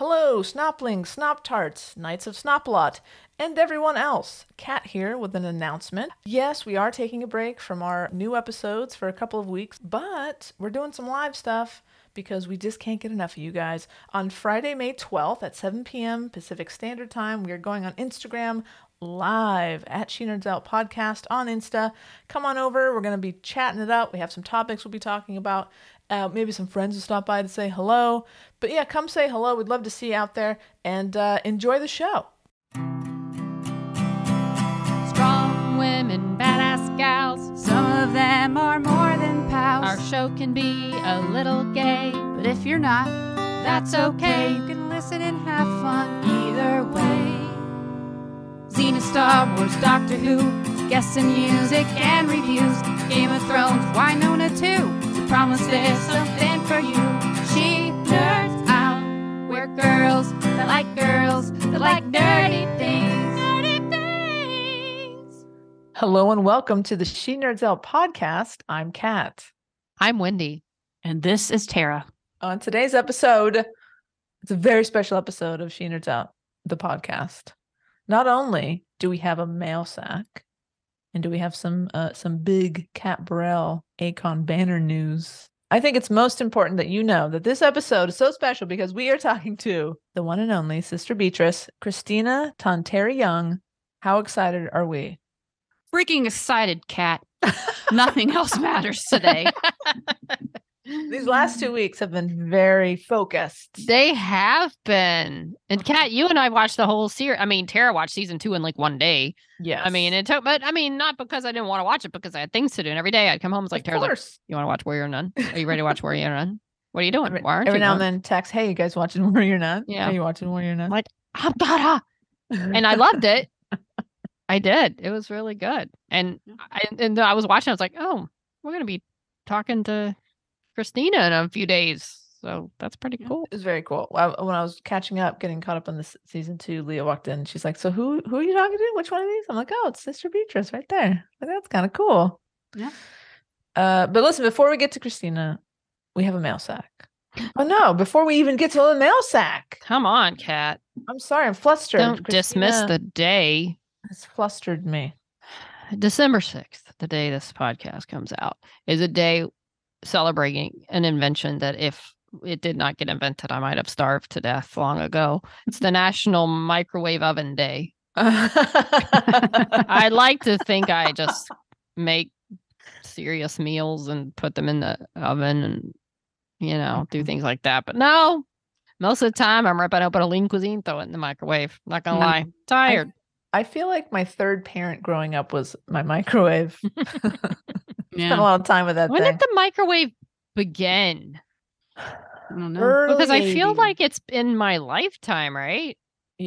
Hello, Snoplings, Snop-Tarts, Knights of Snop-a-Lot, and everyone else. Kat here with an announcement. Yes, we are taking a break from our new episodes for a couple of weeks, but we're doing some live stuff because we just can't get enough of you guys. On Friday, May 12th at 7 p.m. Pacific Standard Time, we are going on Instagram live at She Nerds Out Podcast on Insta. Come on over. We're going to be chatting it up. We have some topics we'll be talking about. Maybe some friends will stop by to say hello. But yeah, come say hello. We'd love to see you out there and enjoy the show. Strong women, badass gals. Some of them are more than pals. Our show can be a little gay, But if you're not, that's okay. you can listen and have fun either way. Xena, Star Wars, Doctor Who, guests and music and reviews. Game of Thrones, Winona too. We promise there's something for you. She Nerds Out. We're girls that like nerdy things. Nerdy things. Hello and welcome to the She Nerds Out Podcast. I'm Kat. I'm Wendy. And this is Tara. On today's episode, it's a very special episode of She Nerds Out, the podcast. Not only do we have a mail sack, and do we have some big Kat Burrell Akon banner news, I think it's most important that you know that this episode is so special because we are talking to the one and only Sister Beatrice, Kristina Tonteri-Young. How excited are we? Freaking excited, Kat. Nothing else matters today. These last 2 weeks have been very focused. They have been. And Kat, you and I watched the whole series. I mean, Tara watched season 2 in like one day. Yes. I mean, it took, but I mean, not because I didn't want to watch it, because I had things to do. And every day I'd come home, it's like, Tara's like, you want to watch Warrior Nun? Are you ready to watch Warrior Nun? What are you doing? Why aren't every you now and then text, hey, you guys watching Warrior Nun? Yeah. Are you watching Warrior Nun? I'm like, I've gotta. And I loved it. I did. It was really good. And I was watching, I was like, oh, we're going to be talking to Kristina in a few days. So that's pretty cool. It was very cool. When I was getting caught up on this season 2, Leah walked in. She's like, so who are you talking to? Which one of these? I'm like, oh, it's Sister Beatrice right there. Like, that's kind of cool. Yeah. But listen, before we get to Kristina, we have a mail sack. Oh no, before we even get to the mail sack. Come on, Kat. I'm sorry, I'm flustered. Don't dismiss the day. It's flustered me. December 6th, the day this podcast comes out, is a day celebrating an invention that if it did not get invented, I might have starved to death long ago. It's the National Microwave Oven Day. I like to think I just make serious meals and put them in the oven and, do things like that. But no, most of the time I'm ripping open a lean cuisine, throw it in the microwave. Not gonna lie, tired. I feel like my third parent growing up was my microwave. Spent a lot of time with that When thing. did the microwave begin? I don't know. Early Because I feel 80s. like it's in my lifetime, right?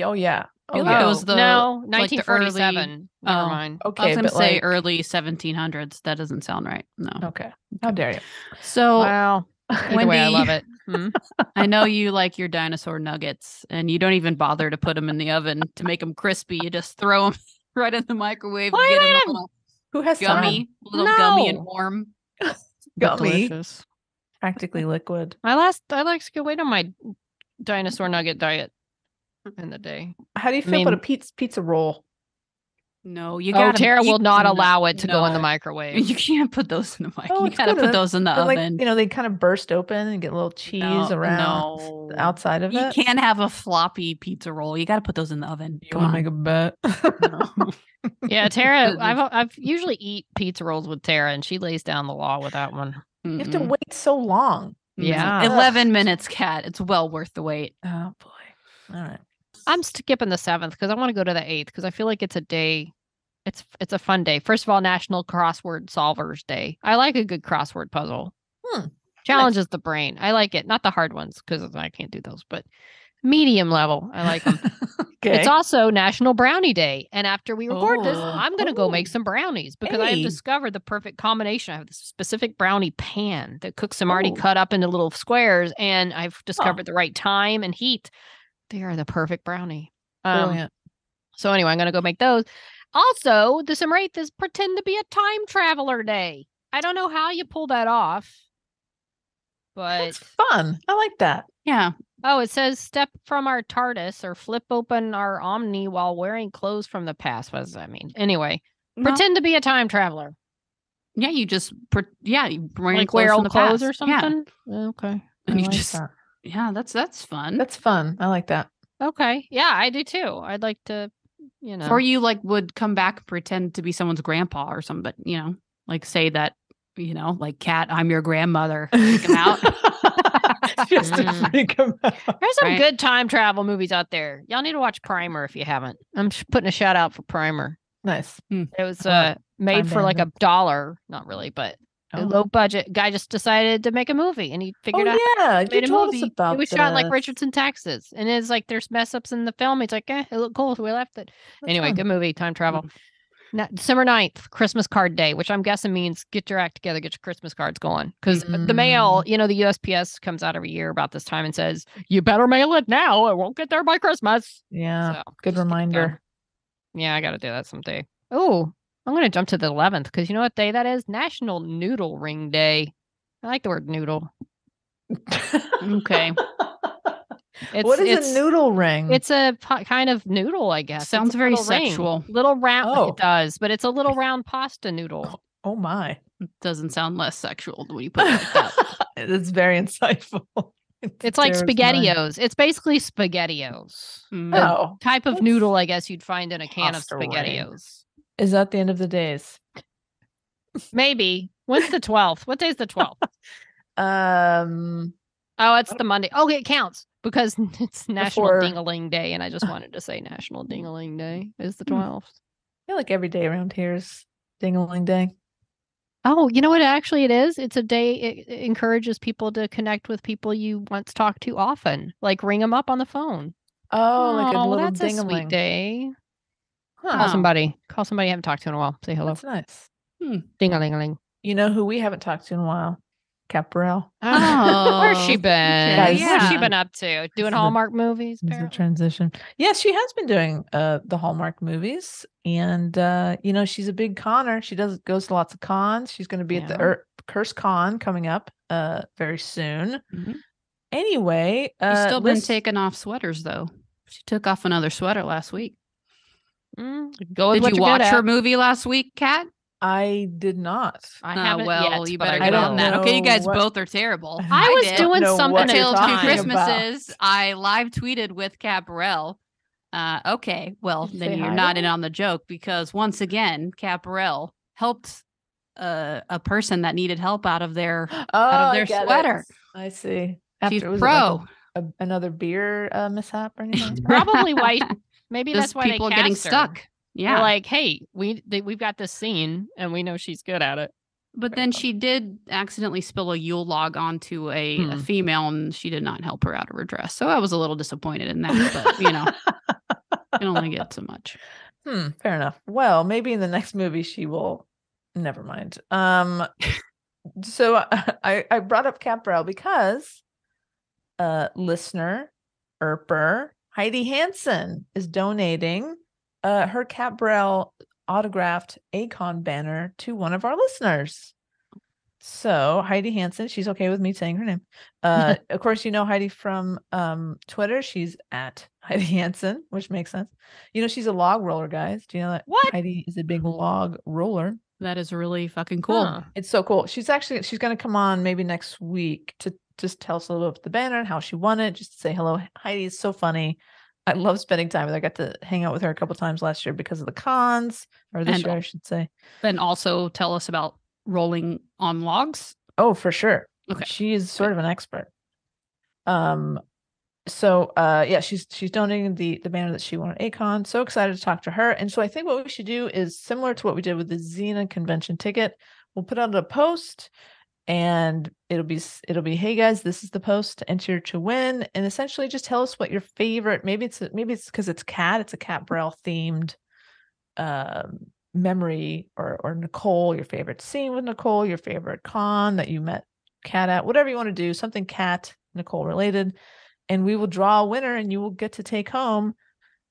Oh yeah. I feel Oh, like yeah. it was the no, like the 1947. Never oh. mind. I Okay, was going to but say like, early 1700s. That doesn't sound right. No. okay. How dare you? So Well, either way, I Wendy, love it. Hmm? I know you like your dinosaur nuggets, and you don't even bother to put them in the oven to make them crispy. You just throw them right in the microwave Why and get would them I- a little Who has gummy, No. and warm. time? But Gummy, delicious. practically liquid. I like to go wait on my dinosaur nugget diet in the day. How do you feel about a mean- pizza roll? No, you Oh, got Tara will not allow it to go in the no. microwave. You can't put those in the mic. Oh, You it's got to good. put those in the They're oven. Like, they kind of burst open and get a little cheese around the outside of You it. can't have a floppy pizza roll. You got to put those in the oven. You want to make a bet? No. Yeah, Tara, I've usually eat pizza rolls with Tara, and she lays down the law with that one. You have to Mm-mm. wait so long. Yeah. 11 minutes, Kat. It's well worth the wait. Oh boy. All right. I'm skipping the 7th because I want to go to the 8th because I feel like it's a day. It's a fun day. First of all, National Crossword Solvers Day. I like a good crossword puzzle. Challenges the brain. I like it. Not the hard ones because I can't do those, but medium level. I like them. Okay. It's also National Brownie Day. And after we record this, Oh. I'm going to go make some brownies because I have Hey. discovered the perfect combination. I have this specific brownie pan that cooks them already Oh. cut up into little squares. And I've discovered the right time and heat. They are the perfect brownie. Brilliant. So anyway, I'm going to go make those. Also, December 8th is pretend to be a time traveler day. I don't know how you pull that off, but It's fun. I like that. Yeah. Oh, it says step from our TARDIS or flip open our Omni while wearing clothes from the past. What does that mean? Anyway, pretend to be a time traveler. Yeah, you just you wearing Like clothes wear from old the clothes past. or something. Yeah. Okay. And you like just that. that's fun. That's fun. I like that. Okay. Yeah, I do too. I'd like to, Or you like would come back and pretend to be someone's grandpa or something, like say that, like Kat, I'm your grandmother. Freak him out. Just to freak him out. There's some good time travel movies out there. Y'all need to watch Primer if you haven't. I'm putting a shout out for Primer. Nice. It was made Time for like Bandits. $1, not really, but low budget. Guy just decided to make a movie, and he figured out. Yeah, you made a told movie. us about it was shot in like this. Richardson, Texas, and it's like there's mess ups in the film. It's like, it looked cool, so we left it. That's anyway, fun. good movie, time travel. Now, December 9th, Christmas card day, which I'm guessing means get your act together, get your Christmas cards going. Because the mail, the USPS comes out every year about this time and says, you better mail it now. It won't get there by Christmas. Yeah, so, good reminder. Yeah, I got to do that someday. Oh, I'm going to jump to the 11th because you know what day that is? National Noodle Ring Day. I like the word noodle. Okay. What is a noodle ring? It's a kind of noodle, I guess. Sounds very sexual. Little round. Oh. It does, but it's a little round pasta noodle. Oh my. It doesn't sound less sexual when you put it like that. It's very insightful. It's like SpaghettiOs. It's basically SpaghettiOs. Oh. Type of noodle, I guess you'd find in a can of SpaghettiOs. Is that the end of the days? Maybe. When's the 12th? What day is the 12th? Oh, it's the Monday. Oh, it counts because it's National Ding-a-Ling Day, and I just wanted to say National Ding-a-Ling Day is the 12th. I feel like every day around here is Ding-a-Ling Day. Oh, you know what? Actually, it is. It's a day. It encourages people to connect with people you once talked to often, like ring them up on the phone. Oh, like a little that's ding-a-ling. a sweet day. Huh. Call somebody. Call somebody you haven't talked to in a while. Say hello. That's nice. Ding-a-ling-a-ling. You know who we haven't talked to in a while? Caparel. Oh, where's she been? Okay. What's she been up to? Doing Hallmark movies? It's a transition. Yes, she has been doing the Hallmark movies, and she's a big conner. She goes to lots of cons. She's going to be at the Curse Con coming up very soon. Mm-hmm. Anyway, she's still been taking off sweaters though. She took off another sweater last week. Go with Did you watch her movie last week, Kat? I did not. I haven't yet, you better get on that. Okay, you guys both are terrible. I was doing something until 2 Christmases. I live tweeted with Caparel. Okay, well, then you're not in on the joke because once again, Caparel helped a person that needed help out of their sweater. I see. She's pro. Like another beer mishap or anything? Probably why. Maybe that's why people they are getting her. stuck. Yeah, they're like, hey, we've got this scene and we know she's good at it. But then she did accidentally spill a Yule log onto a female, and she did not help her out of her dress. So I was a little disappointed in that. But you can only get so much. Fair enough. Well, maybe in the next movie she will. Never mind. So I brought up Caparel because listener Erper Heidi Hansen is donating her Caparel autographed Akon banner to one of our listeners. So Heidi Hansen, she's okay with me saying her name. Of course, Heidi from Twitter. She's at Heidi Hansen, which makes sense. She's a log roller, guys. Do you know that? What? Heidi is a big log roller. That is really fucking cool. Huh. It's so cool. She's going to come on maybe next week to just tell us a little about the banner and how she won it. Just to say hello. Heidi is so funny. I love spending time with her. I got to hang out with her a couple times last year because of the cons, or this year, I should say. And also tell us about rolling on logs. Oh, for sure. Okay. She is sort of an expert. She's donating the banner that she won at Akon. So excited to talk to her. And so I think what we should do is similar to what we did with the Xena convention ticket. We'll put out a post. And it'll be, hey guys, this is the post to enter to win. And essentially just tell us what your favorite, maybe it's because it's Kat, it's a Caparel themed memory, or Nicole, your favorite scene with Nicole, your favorite con that you met Kat at, whatever you want to do, something Kat, Nicole related. And we will draw a winner and you will get to take home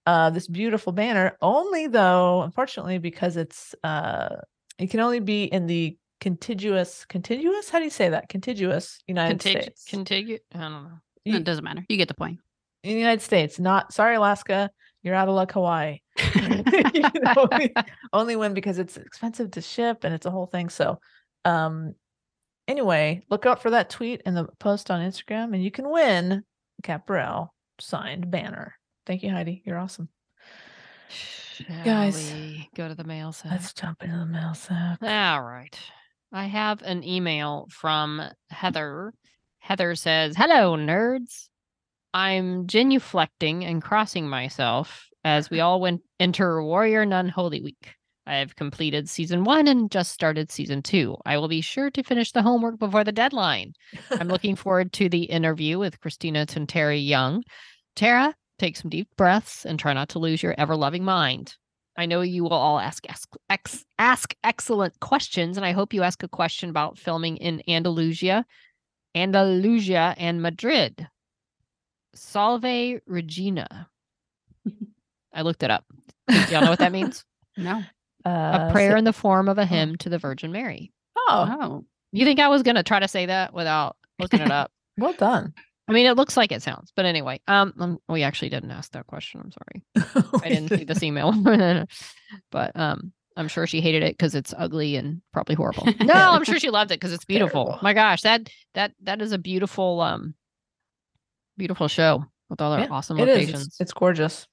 this beautiful banner. Only though, unfortunately, because it can only be in the contiguous, how do you say that? Contiguous United States. I don't know. It doesn't matter. You get the point. In the United States, not sorry, Alaska, you're out of luck, Hawaii. You know, only win because it's expensive to ship and it's a whole thing. So, anyway, look out for that tweet and the post on Instagram, and you can win a Cat Burrell signed banner. Thank you, Heidi. You're awesome. Guys, we go to the mail sack? Let's jump into the mail sack. All right. I have an email from Heather. Heather says, "Hello, nerds. I'm genuflecting and crossing myself as we all enter Warrior Nun Holy Week. I have completed season 1 and just started season 2. I will be sure to finish the homework before the deadline. I'm looking forward to the interview with Kristina Tonteri-Young. Tara, take some deep breaths and try not to lose your ever-loving mind. I know you will all ask excellent questions, and I hope you ask a question about filming in Andalusia and Madrid. Salve Regina." I looked it up. Do y'all know what that means? No. A prayer in the form of a hymn to the Virgin Mary. Oh. You think I was going to try to say that without looking it up? Well done. I mean, it looks like it sounds, but anyway, we actually didn't ask that question. I'm sorry. I didn't see this email, but I'm sure she hated it because it's ugly and probably horrible. No, I'm sure she loved it because it's beautiful. Terrible. My gosh, that is a beautiful, beautiful show with all their awesome locations. It's gorgeous.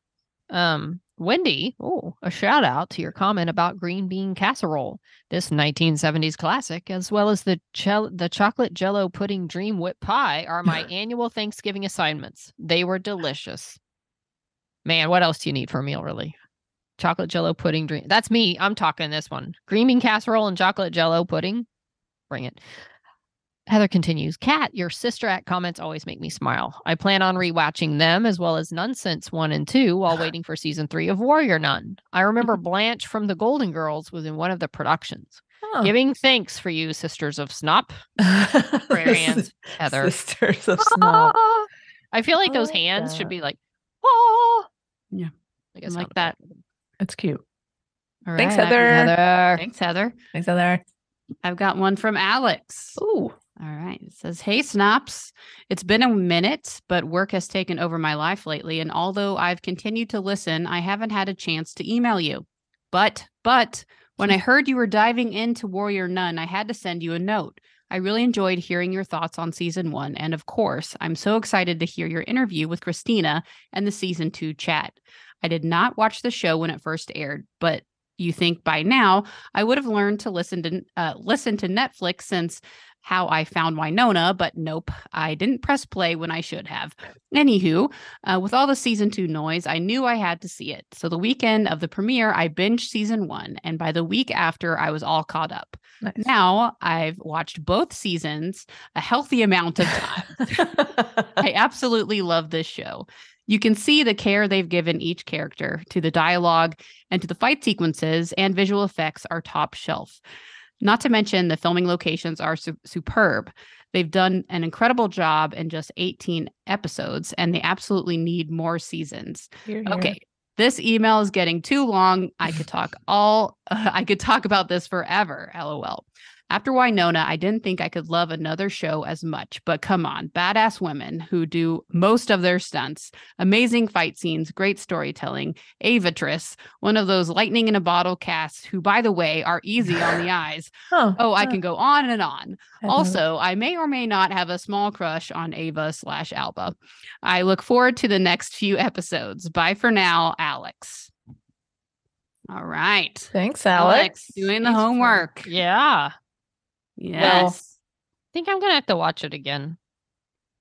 Wendy, a shout out to your comment about green bean casserole, this 1970s classic, as well as the chocolate jello pudding dream whip pie are my annual Thanksgiving assignments. They were delicious. Man, what else do you need for a meal, really? Chocolate jello pudding dream. That's me. I'm talking this one. Green bean casserole and chocolate jello pudding. Bring it. Heather continues, "Kat, your Sister Act comments always make me smile. I plan on rewatching them as well as Nonsense 1 and 2 while waiting for season 3 of Warrior Nun. I remember Blanche from the Golden Girls was in one of the productions. Giving thanks for you, Sisters of Snop." Prayer hands, Heather. Sisters of Snop. I feel like those hands should be like, oh. Yeah. I guess like that. It's cute. All Thanks, right, Heather. Thanks, Heather. Thanks, Heather. I've got one from Alex. Ooh. All right. It says, "Hey, Snops. It's been a minute, but work has taken over my life lately. And although I've continued to listen, I haven't had a chance to email you. But when I heard you were diving into Warrior Nun, I had to send you a note. I really enjoyed hearing your thoughts on season 1. And of course, I'm so excited to hear your interview with Kristina and the season 2 chat. I did not watch the show when it first aired, but you think by now I would have learned to listen to Netflix since How I Found Winona, but nope, I didn't press play when I should have. Anywho, with all the season 2 noise, I knew I had to see it. So the weekend of the premiere, I binged season 1, and by the week after, I was all caught up. Nice. Now I've watched both seasons a healthy amount of time. I absolutely love this show. You can see the care they've given each character, to the dialogue and to the fight sequences, and visual effects are top shelf. Not to mention the filming locations are superb. They've done an incredible job in just 18 episodes, and they absolutely need more seasons. Hear. Okay, this email is getting too long. I could talk about this forever, LOL. After Winona, I didn't think I could love another show as much, but come on, badass women who do most of their stunts, amazing fight scenes, great storytelling, Avatrice, one of those lightning in a bottle casts who, by the way, are easy on the eyes. I can go on and on. Also, I may or may not have a small crush on Ava/Alba. I look forward to the next few episodes. Bye for now, Alex. All right. Thanks, Alex. Doing the homework. Yeah. Yes. Well, I think I'm going to have to watch it again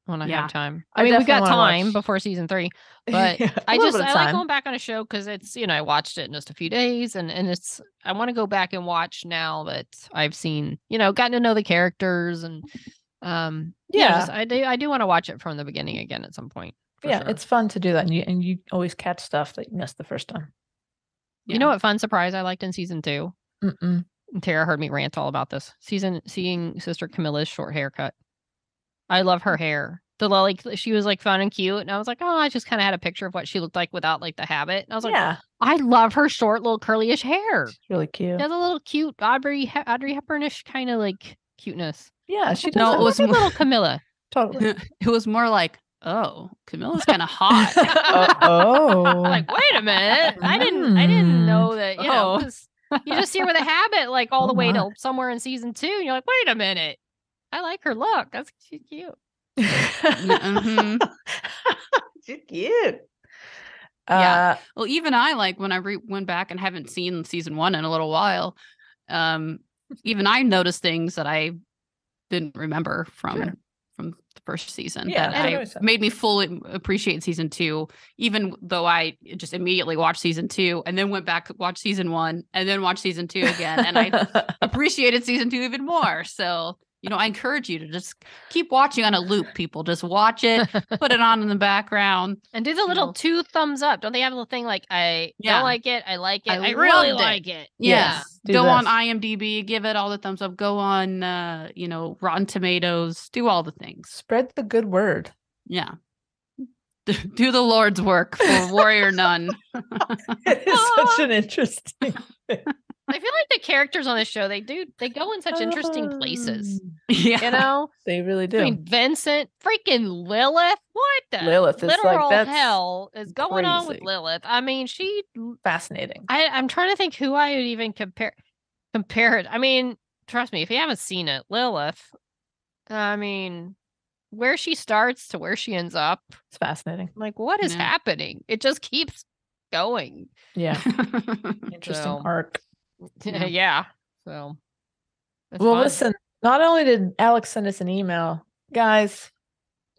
when I have time. I mean, we've got definitely wanna time before season 3, but I like going back on a show because it's, I watched it in just a few days and I want to go back and watch now that I've seen, gotten to know the characters and, I do want to watch it from the beginning again at some point. Yeah. Sure. It's fun to do that. And you always catch stuff that you missed the first time. Yeah. You know what fun surprise I liked in season 2? Mm-mm. Tara heard me rant all about this. Seeing Sister Camilla's short haircut. I love her hair. She was fun and cute, and I was like, oh, I just kind of had a picture of what she looked like without the habit. And I was like, I love her short little curly-ish hair. It's really cute. She has a little cute Audrey Hepburnish kind of cuteness. Yeah, she does. No, it was little Camilla. Totally. It was more like Oh, Camilla's kind of hot. Like, wait a minute. I didn't know that, you know, because you just see her with a habit like all the way till somewhere in season 2. And you're like, wait a minute. I like her look. She's cute. Mm-hmm. She's cute. Yeah. Well, even I, like, when I went back and haven't seen season 1 in a little while, even I noticed things that I didn't remember from the first season that made me fully appreciate season 2, even though I just immediately watched season 2 and then went back to watch season 1 and then watch season 2 again. And I appreciated season 2 even more. So, you know, I encourage you to just keep watching on a loop, people. Just watch it, put it on in the background. And do the little 2 thumbs up. Don't they have a little thing like, I don't like it, I like it, I really like it. Yeah. Go on IMDb, give it all the thumbs up. Go on, Rotten Tomatoes. Do all the things. Spread the good word. Yeah. Do the Lord's work for Warrior Nun. It is such an interesting thing. I feel like the characters on this show, they go in such interesting places. Yeah. You know? They really do. I mean, Vincent, freaking Lilith. What the Lilith is literal like, hell is going on with crazy. Lilith? I mean, she fascinating. I'm trying to think who I would even compare it. I mean, trust me, if you haven't seen it, Lilith, I mean, where she starts to where she ends up. It's fascinating. Like, what is happening? It just keeps going. Yeah. Interesting arc. Yeah. So, well, listen, not only did Alex send us an email, guys,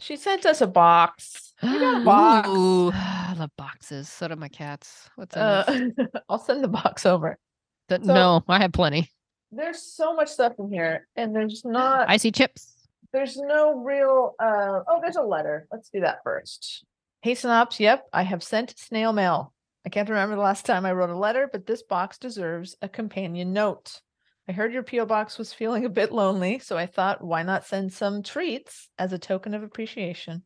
she sent us a box. We got a box. Ooh. I love boxes. So do my cats. What's in it? I'll send the box over. No, I have plenty. There's so much stuff in here, and there's not icy chips. There's no real there's a letter. Let's do that first. Hey Synops, yep, I have sent snail mail. I can't remember the last time I wrote a letter, but this box deserves a companion note. I heard your P.O. box was feeling a bit lonely, so I thought, why not send some treats as a token of appreciation?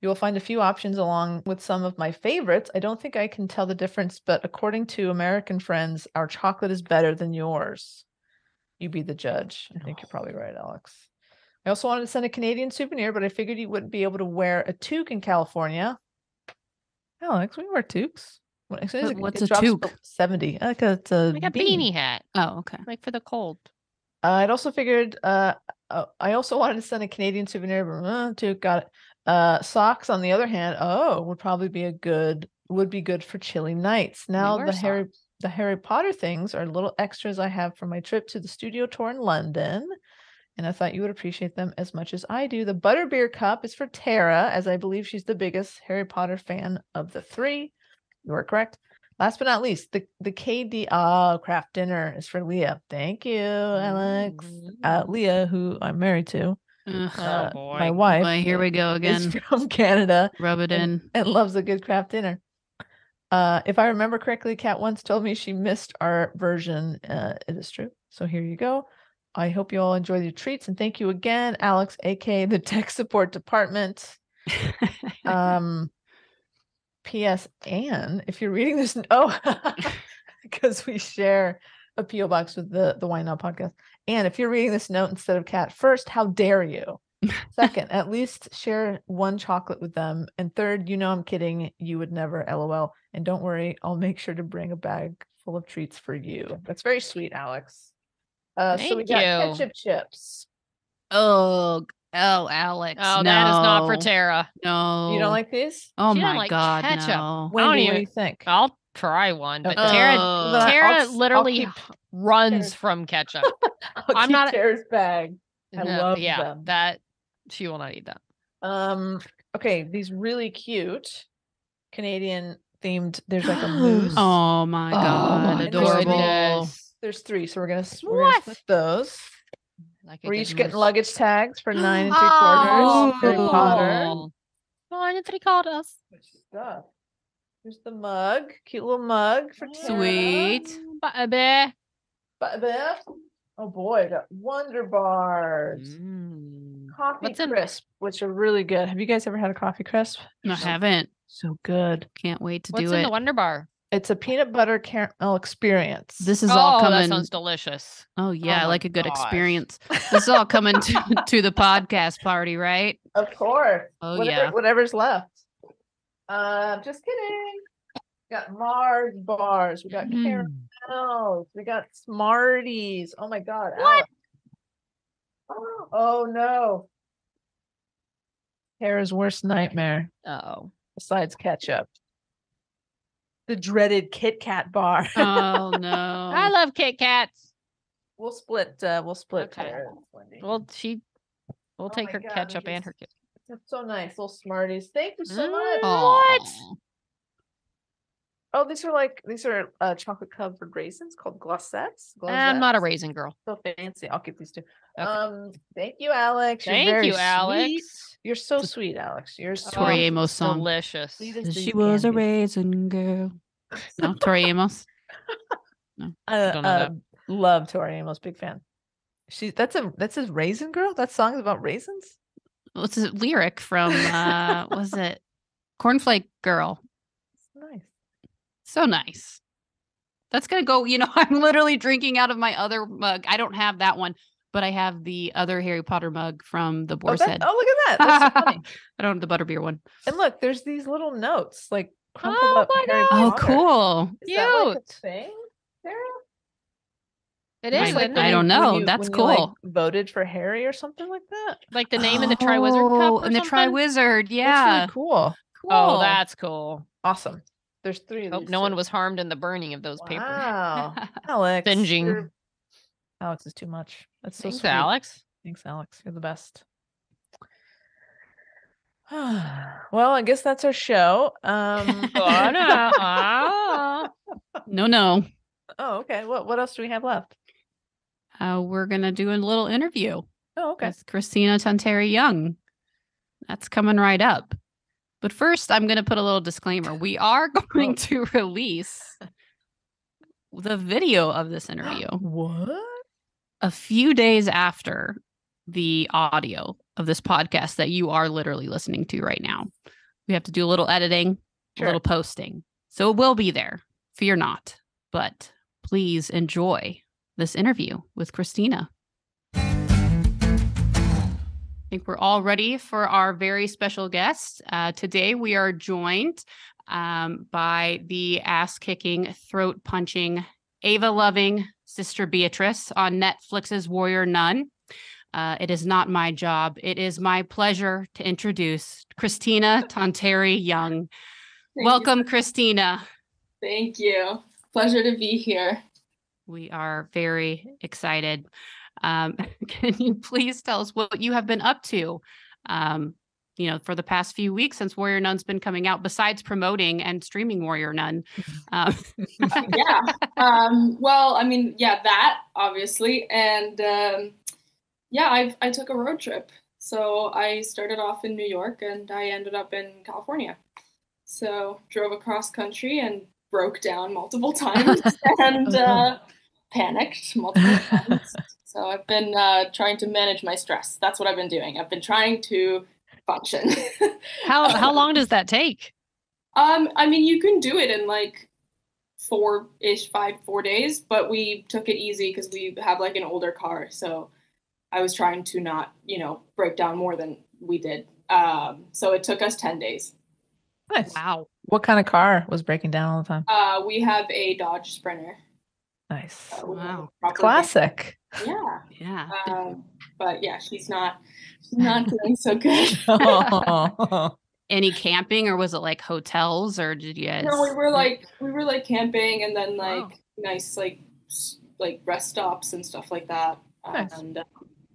You will find a few options along with some of my favorites. I don't think I can tell the difference, but according to American friends, our chocolate is better than yours. You be the judge. I think you're probably right, Alex. I also wanted to send a Canadian souvenir, but I figured you wouldn't be able to wear a toque in California. Alex, we wear toques. What's a toque? 70. Like a beanie hat. Oh, okay. Like for the cold. I'd also figured. I also wanted to send a Canadian souvenir, but toque, got it. Socks, on the other hand, would be good for chilly nights. Now the Harry Potter things are little extras I have from my trip to the studio tour in London, and I thought you would appreciate them as much as I do. The Butterbeer cup is for Tara, as I believe she's the biggest Harry Potter fan of the 3. You are correct. Last but not least, the KD craft dinner is for Leah. Thank you, Alex. Leah, who I'm married to. Oh boy, my wife. Boy, here we go again. Is from Canada. Rub it in. And loves a good craft dinner. If I remember correctly, Kat once told me she missed our version. It is true. So here you go. I hope you all enjoy the treats, and thank you again, Alex, aka the tech support department. P.S. Anne, if you're reading this, because we share a P.O. box with the Why Not podcast. And if you're reading this note instead of Kat, first, how dare you? Second, at least share one chocolate with them. And third, I'm kidding. You would never, LOL. And don't worry, I'll make sure to bring a bag full of treats for you. That's very sweet, Alex. So we got ketchup chips. Oh, Alex. Oh, no. that is not for Tara. No. You don't like these? Oh she my God, ketchup. No. Wendy, what do you think? I'll try one, but Okay. Tara literally runs from ketchup. I'm not Tara's bag. I love them. That she will not eat that. Okay, these really cute Canadian themed. There's like a moose. Oh my God, adorable. There's 3, so we're gonna split those. We're each getting luggage tags for 9 3/4. Harry Potter. 9 3/4. Stuff. Here's the mug. Cute little mug for Tara. Sweet. Butterbeer. Oh boy, I got Wonder Bars. Coffee Crisp, which are really good. Have you guys ever had a Coffee Crisp? I haven't. So good. Can't wait to What's do it. What's in the Wonder Bar? It's a peanut butter caramel experience. This is all coming. That sounds delicious. Oh yeah, Oh I my like a good gosh. experience. This is all coming to the podcast party, right? Of course. Oh yeah. Whatever's left. Just kidding. We got Mars bars. We got caramels. We got Smarties. Oh my God. What? Oh no. Kara's worst nightmare Oh. besides ketchup. The dreaded Kit Kat bar. Oh no. I love Kit Kats. We'll split Okay. Kara and Wendy. We'll take my her God, ketchup these- and her Kit. That's so nice. Little Smarties. Thank you so much. What? Oh, these are chocolate covered raisins called glacettes. I'm not a raisin girl. So fancy. I'll keep these two. Okay. Thank you, Alex. You're Thank very you, sweet. Alex. You're so sweet, Alex. You're so Tori Amos song. Delicious. sweet as She these was can a be. raisin girl. No, Tori Amos. don't know that. Love Tori Amos. Big fan. That's a raisin girl. That song's about raisins. What's the lyric from? Was it Cornflake Girl? Nice. So nice. That's gonna go. I'm literally drinking out of my other mug. I don't have that one, but I have the other Harry Potter mug from the Boar's Head. Oh, look at that. That's so funny. I don't have the butterbeer one. And look, there's these little notes like crumpled up my Harry God. Oh, Potter. cool. Is that like a Cute. thing, Sarah? It I- is like I don't know. That's when you, cool. voted for Harry or something like that. like the name in the Triwizard Cup or and the something. Triwizard. Yeah. That's really cool. Cool. Oh, that's cool. Awesome. There's 3 of Hope these. no one too. was harmed in the burning of those papers. Wow. Alex. Binging. Alex is too much. That's so Thanks, sweet. Alex. Thanks, Alex. You're the best. Well, I guess that's our show. No. Oh, okay. What else do we have left? We're gonna do a little interview Oh, okay. with Kristina Tonteri-Young. That's coming right up. But first, I'm gonna put a little disclaimer. We are going to release the video of this interview What? a few days after the audio of this podcast that you are literally listening to right now. We have to do a little editing, Sure. a little posting. So it will be there. Fear not. But please enjoy this interview with Kristina. I think we're all ready for our very special guest. Today we are joined by the ass-kicking, throat-punching, Ava-loving Sister Beatrice on Netflix's Warrior Nun. It is not my job. It is my pleasure to introduce Kristina Tonteri-Young. Welcome, Kristina. Thank you. Pleasure to be here. We are very excited. Can you please tell us what you have been up to, for the past few weeks since Warrior Nun's been coming out, besides promoting and streaming Warrior Nun? Yeah. That obviously. And I took a road trip. So I started off in New York and I ended up in California. So drove across country and broke down multiple times and panicked multiple times. So I've been trying to manage my stress. That's what I've been doing. I've been trying to function. How long does that take? You can do it in like 4 days, but we took it easy because we have like an older car. So I was trying to not, break down more than we did. So it took us 10 days. Nice. Wow. What kind of car was breaking down all the time? We have a Dodge Sprinter. Nice. Wow. Classic. Yeah. Yeah. But yeah, she's not doing so good. Any camping, or was it like hotels, or did you guys? No, we were like camping and then Wow. nice like rest stops and stuff like that. Nice. And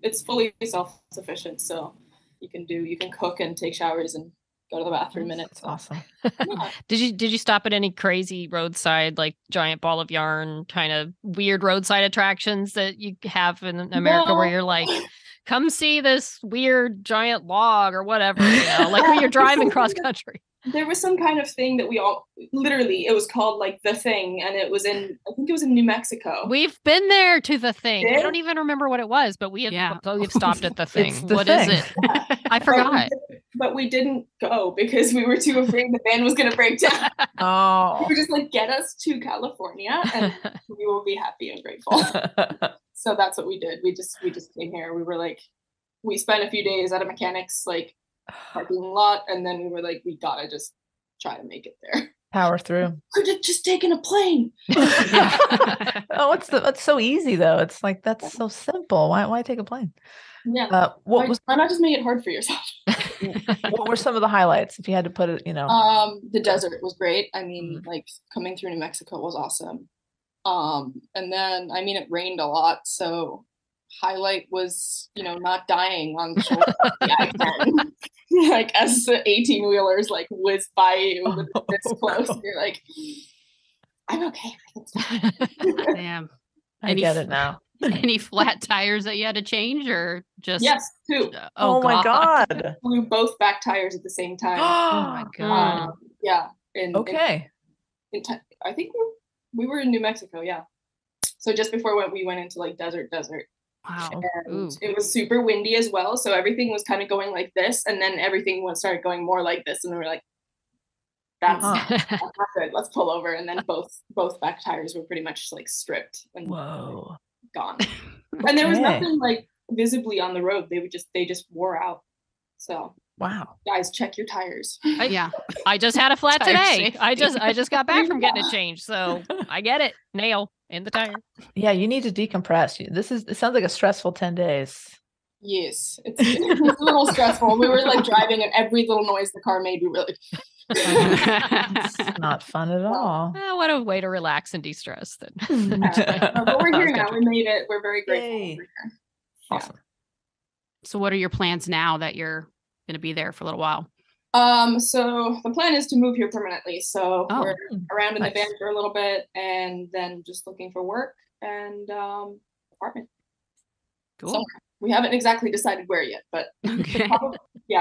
it's fully self-sufficient, so you can cook and take showers and go to the bathroom in it. That's awesome. Yeah. Did you stop at any crazy roadside, like giant ball of yarn, kind of weird roadside attractions that you have in America where No. you're like, come see this weird giant log or whatever, like when you're driving cross country? There was some kind of thing that we all literally, it was called like The Thing, and I think it was in New Mexico. We've been there to the thing. I Yeah. don't even remember what it was, but we've stopped at the thing. It's the What is thing. it? I forgot. but we didn't go because we were too afraid the band was going to break down. Oh. We were just like, get us to California and we will be happy and grateful. So that's what we did. We just came here. We were like, we spent a few days at a mechanic's like parking lot, and then we were like, we gotta just try to make it there. Power through. Could have just taken a plane. Oh, it's so easy though. It's like, that's so simple. Why take a plane? Yeah. Why not just make it hard for yourself? What were some of the highlights if you had to put it, The desert was great. I mean, like coming through New Mexico was awesome. And then it rained a lot, so highlight was, not dying on the shoulder of the I-10. Like as the 18-wheelers like whiz by you this close, you're like, I'm okay. Damn. I get it now. Any flat tires that you had to change, or just? Yes, 2. Oh my God. Blew both back tires at the same time. Oh my God. Yeah. Okay. I think we were in New Mexico. Yeah. So just before we went into like desert. Wow. And it was super windy as well. So everything was kind of going like this. And then everything started going more like this. And we were like, that's not good. Let's pull over. And then both back tires were pretty much like stripped and gone. And there was nothing like visibly on the road. They just wore out. So wow. Guys, check your tires. I just had a flat today. I just got back from getting it changed. So I get it. Nail in the tire. Yeah, you need to decompress. It sounds like a stressful 10 days. Yes, it's a little stressful. We were like driving and every little noise the car made, we were like, it's not fun at all. What a way to relax and de-stress then. But we're here now. We made it. We're very grateful. We're here. Awesome. So what are your plans now that you're going to be there for a little while? So the plan is to move here permanently. So we're around in the van for a little bit and then just looking for work and apartment. Cool. Somewhere. We haven't exactly decided where yet, but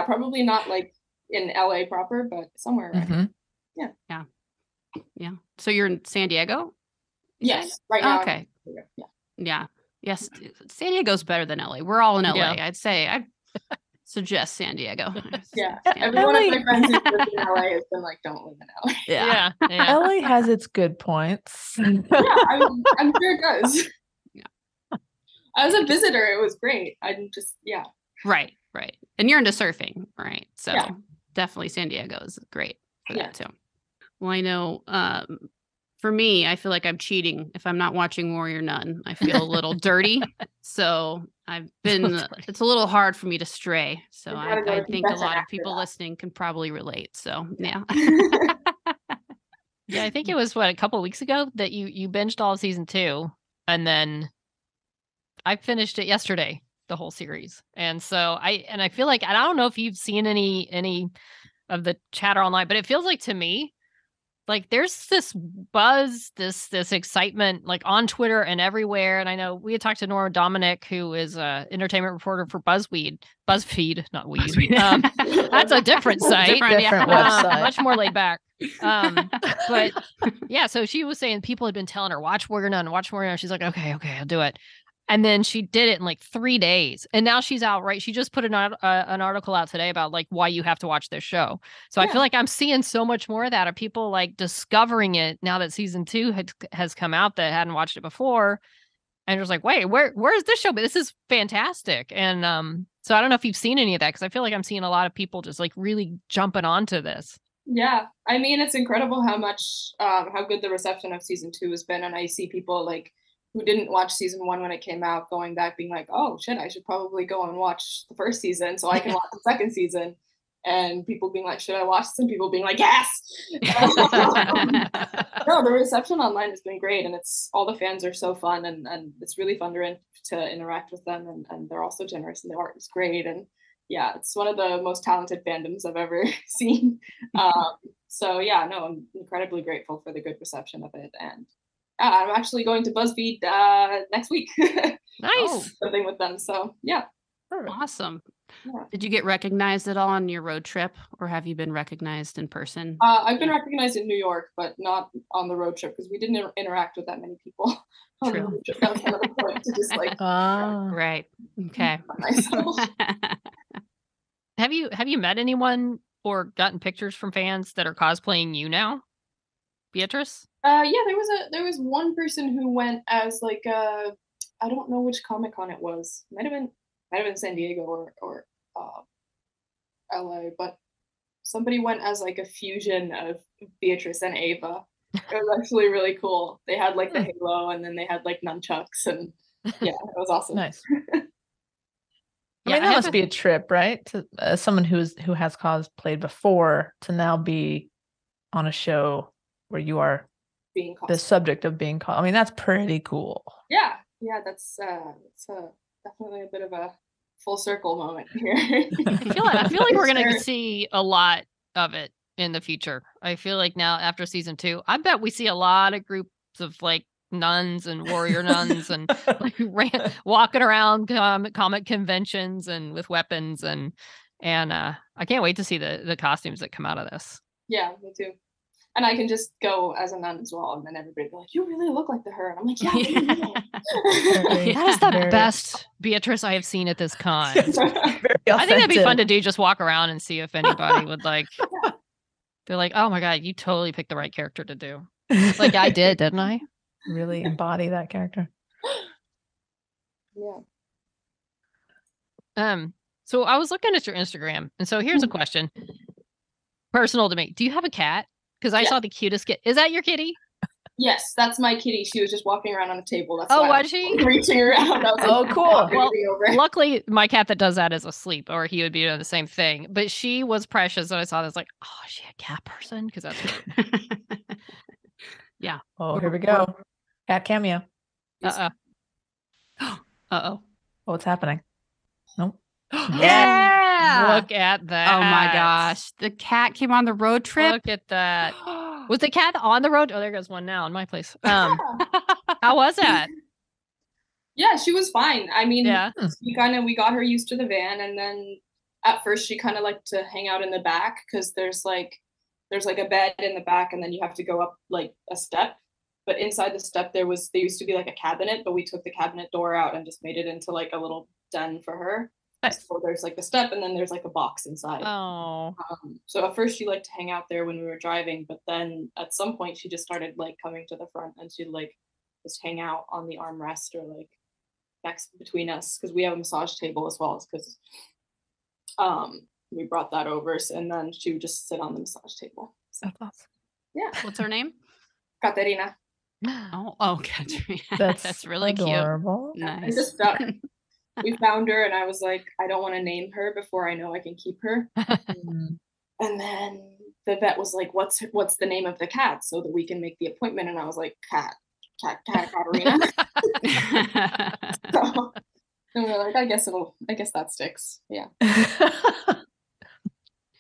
probably not like in LA proper, but somewhere around. Yeah. So you're in San Diego? Yes, right now. Okay. Yeah. Yes. San Diego's better than LA. We're all in LA. Yeah. I'd say I suggest San Diego. Everyone of my friends who live in LA has been like, don't live in LA. Yeah. LA has its good points. I'm sure it does. Yeah. As a visitor, it was great. Right. And you're into surfing, right? So definitely San Diego is great for that too. Well, I know for me, I feel like I'm cheating if I'm not watching Warrior Nun. I feel a little dirty. So it's a little hard for me to stray. So I think a lot of people listening can probably relate. So yeah. Yeah, I think it was a couple of weeks ago that you binged all of season 2, and then I finished it yesterday, the whole series. And so I feel like, and I don't know if you've seen any of the chatter online, but it feels like to me, like there's this buzz, this excitement, like on Twitter and everywhere. And I know we had talked to Nora Dominic, who is an entertainment reporter for BuzzFeed, not weed. That's a different site, different website, much more laid back. But yeah, so she was saying people had been telling her, watch Warrior Nun. She's like, okay, I'll do it. And then she did it in like 3 days. And now she's out, right? She just put an article out today about like why you have to watch this show. So I feel like I'm seeing so much more of that, of people like discovering it now that season 2 has come out that hadn't watched it before. And just like, wait, where is this show? But this is fantastic. And so I don't know if you've seen any of that, because I feel like I'm seeing a lot of people just like really jumping onto this. Yeah. I mean, it's incredible how good the reception of season 2 has been. And I see people like who didn't watch season 1 when it came out going back being like, oh shit, I should probably go and watch the first season so I can watch the second season. And people being like, should I watch this? And people being like, yes. No, the reception online has been great, and all the fans are so fun, and it's really fun to interact with them, and they're also generous, and the art is great, and yeah, it's one of the most talented fandoms I've ever seen. So yeah, no, I'm incredibly grateful for the good reception of it, and I'm actually going to BuzzFeed next week. Nice. Something with them. So yeah. Awesome. Yeah. Did you get recognized at all on your road trip, or have you been recognized in person? I've been recognized in New York, but not on the road trip because we didn't interact with that many people. On the road trip. That was another point to just like right. Okay. myself. have you met anyone or gotten pictures from fans that are cosplaying you now, Beatrice? Yeah, there was one person who went as like I don't know which Comic-Con it was. Might have been San Diego or LA, but somebody went as like a fusion of Beatrice and Ava. It was actually really cool. They had like the halo, and then they had like nunchucks, and yeah, it was awesome. Nice. I mean, that must be a trip, right? To someone who has cosplayed before to now be on a show where you are being the subject of being I mean, that's pretty cool. Yeah, that's definitely a bit of a full circle moment here. I feel like we're gonna see a lot of it in the future. I feel like now after season 2, I bet we see a lot of groups of like nuns and warrior nuns and like walking around comic conventions and with weapons and I can't wait to see the costumes that come out of this. Yeah, me too. And I can just go as a nun as well, and then everybody be like, "You really look like her," and I'm like, "Yeah." That is the best Beatrice I have seen at this con. I think that'd be fun to do. Just walk around and see if anybody would like. They're like, "Oh my god, you totally picked the right character to do." Like I did, didn't I? Really embody that character. Yeah. So I was looking at your Instagram, and so here's a question, personal to me. Do you have a cat? Because I saw the cutest kid. Is that your kitty? Yes, that's my kitty. She was just walking around on a table. That's was she? Reaching around. I was like, cool. Well, luckily, my cat that does that is asleep, or he would be doing the same thing. But she was precious, and I saw this like, oh, is she a cat person? Because that's yeah. Oh, here we go. Cat cameo. Uh-oh. What's happening? Nope. Yeah. Look at that. Oh my gosh. The cat came on the road trip. Look at that. Was the cat on the road? Oh, there goes one now in my place. How was that? Yeah, she was fine. I mean, we got her used to the van, and then at first she kind of liked to hang out in the back because there's like a bed in the back, and then you have to go up like a step. But inside the step there used to be like a cabinet, but we took the cabinet door out and just made it into like a little den for her. Nice. So there's like the step, and then there's like a box inside. Oh. So at first she liked to hang out there when we were driving, but then at some point she just started like coming to the front, and she'd like just hang out on the armrest or like next between us, because we have a massage table as well, because we brought that over, and then she would just sit on the massage table. So, that's awesome. Yeah. What's her name? Catarina. Oh, Catarina. That's really adorable. Cute. Nice. We found her, and I was like, I don't want to name her before I know I can keep her. And then the vet was like, what's the name of the cat so that we can make the appointment? And I was like, Catarina. So, and we're like, I guess that sticks. Yeah.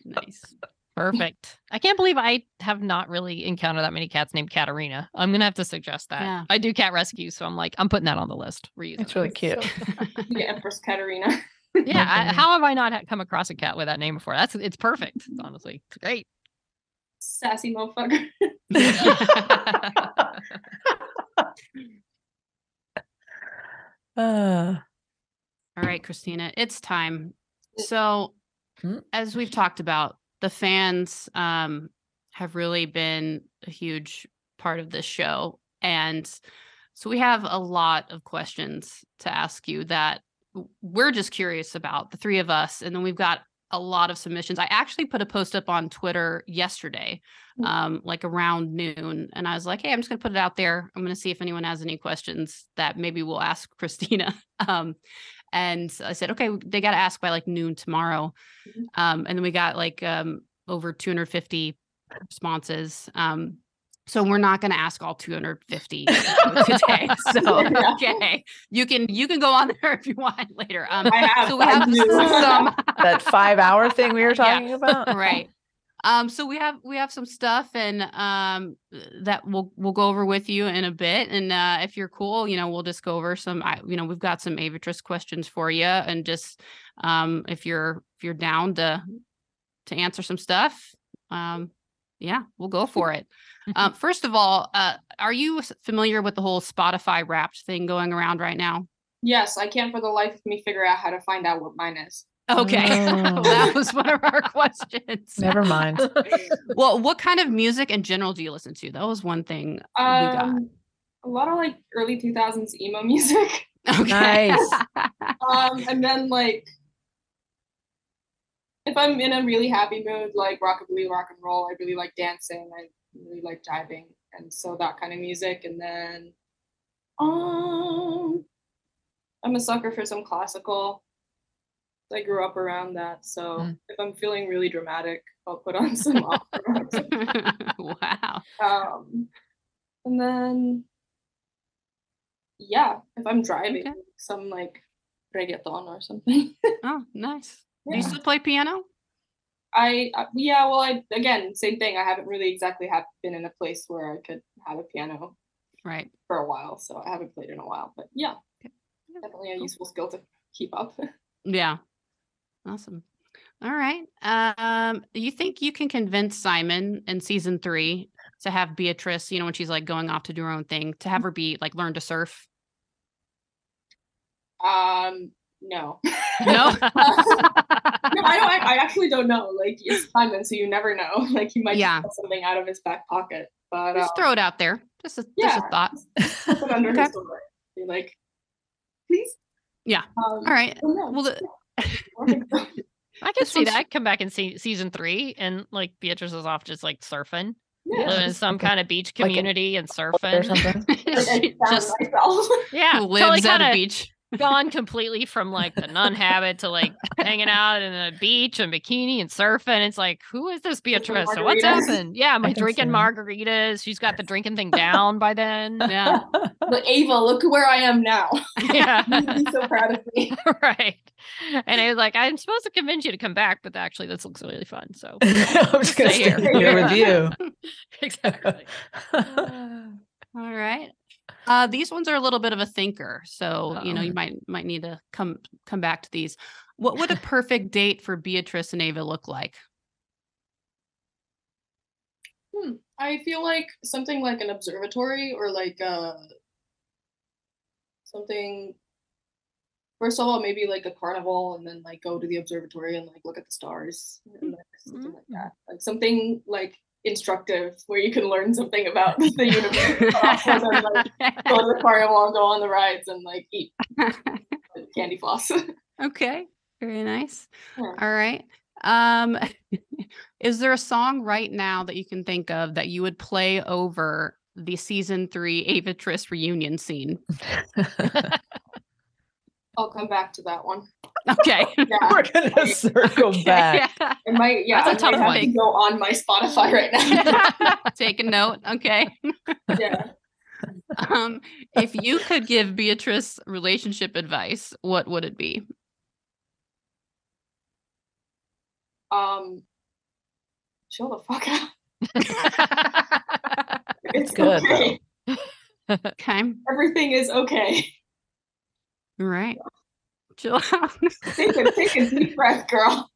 Nice. Perfect. I can't believe I have not really encountered that many cats named Catarina. I'm gonna have to suggest that. Yeah. I do cat rescue, so I'm putting that on the list. It's really cute. Yeah, Empress Catarina. Yeah. How have I not come across a cat with that name before? It's perfect. Honestly, it's great. Sassy motherfucker. All right, Kristina, it's time. So, as we've talked about, the fans have really been a huge part of this show. And so we have a lot of questions to ask you that we're just curious about, the three of us. And then we've got a lot of submissions. I actually put a post up on Twitter yesterday, like around noon. And I was like, hey, I'm just going to put it out there. I'm going to see if anyone has any questions that maybe we'll ask Kristina. And I said, okay, they got to ask by like noon tomorrow. And then we got like over 250 responses. So we're not going to ask all 250 today. So, okay, you can go on there if you want later. So we have some that 5-hour thing we were talking about. Right. So we have some stuff, and that we'll go over with you in a bit. And if you're cool, we'll just go over some. We've got some Avitress questions for you, and just if you're down to answer some stuff, yeah, we'll go for it. First of all, are you familiar with the whole Spotify Wrapped thing going around right now? Yes, I can't for the life of me figure out how to find out what mine is. Okay. Oh. That was one of our questions. Never mind. Well, what kind of music in general do you listen to? That was one thing we got. A lot of like early 2000s emo music. Okay. Nice. And then like if I'm in a really happy mood, like rockabilly, rock and roll, I really like dancing. I really like jiving, and so that kind of music. And then I'm a sucker for some classical. I grew up around that, so if I'm feeling really dramatic, I'll put on some opera. Wow. And then yeah, if I'm driving, Okay. some like reggaeton or something. Oh, nice. Yeah. Do you still play piano? Yeah, well, again, same thing. I haven't really exactly been in a place where I could have a piano Right. for a while, so I haven't played in a while. But yeah, definitely a useful skill to keep up. Yeah. Awesome. All right. You think you can convince Simon in season 3 to have Beatrice, when she's like going off to do her own thing, to have her be like learn to surf? No. No. No, I actually don't know. Like, it's Simon, so you never know. Like, he might just pull something out of his back pocket. But just throw it out there. Just a thought. Put it under his door. Be like, please. Yeah. All right. Well, I could see that. Come back in season 3 and like Beatrice is off just like surfing. Living in some kind of beach community and surfing. Or something. Just who lives at a beach. Gone completely from like the nun habit to like hanging out in a beach and bikini and surfing. It's like, who is this Beatrice? So what's happened? Yeah, I'm drinking margaritas. She's got the drinking thing down by then. Yeah. But Ava, look where I am now. Yeah. You'd be so proud of me. Right. And I was like, I'm supposed to convince you to come back, but actually this looks really fun. So I'm just gonna stay here with you. Exactly. All right. These ones are a little bit of a thinker, so you might need to come back to these. What would a perfect date for Beatrice and Ava look like? I feel like something like an observatory or like something. First of all, maybe like a carnival, and then like go to the observatory and like look at the stars, and something like that. Like something like instructive where you can learn something about the universe. And then, like, go to the carnival and go on the rides and like eat candy floss. Okay, very nice. Yeah. All right. Is there a song right now that you can think of that you would play over the season 3 Ava-Triss reunion scene? I'll come back to that one. Okay. Yeah. We're gonna circle back. Yeah. It might, That's a tough one. To go on my Spotify right now. Take a note. Okay. Yeah. If you could give Beatrice relationship advice, what would it be? Chill the fuck out. It's good, okay. Okay. Everything is okay. All right. Chill out. Take a deep breath, girl.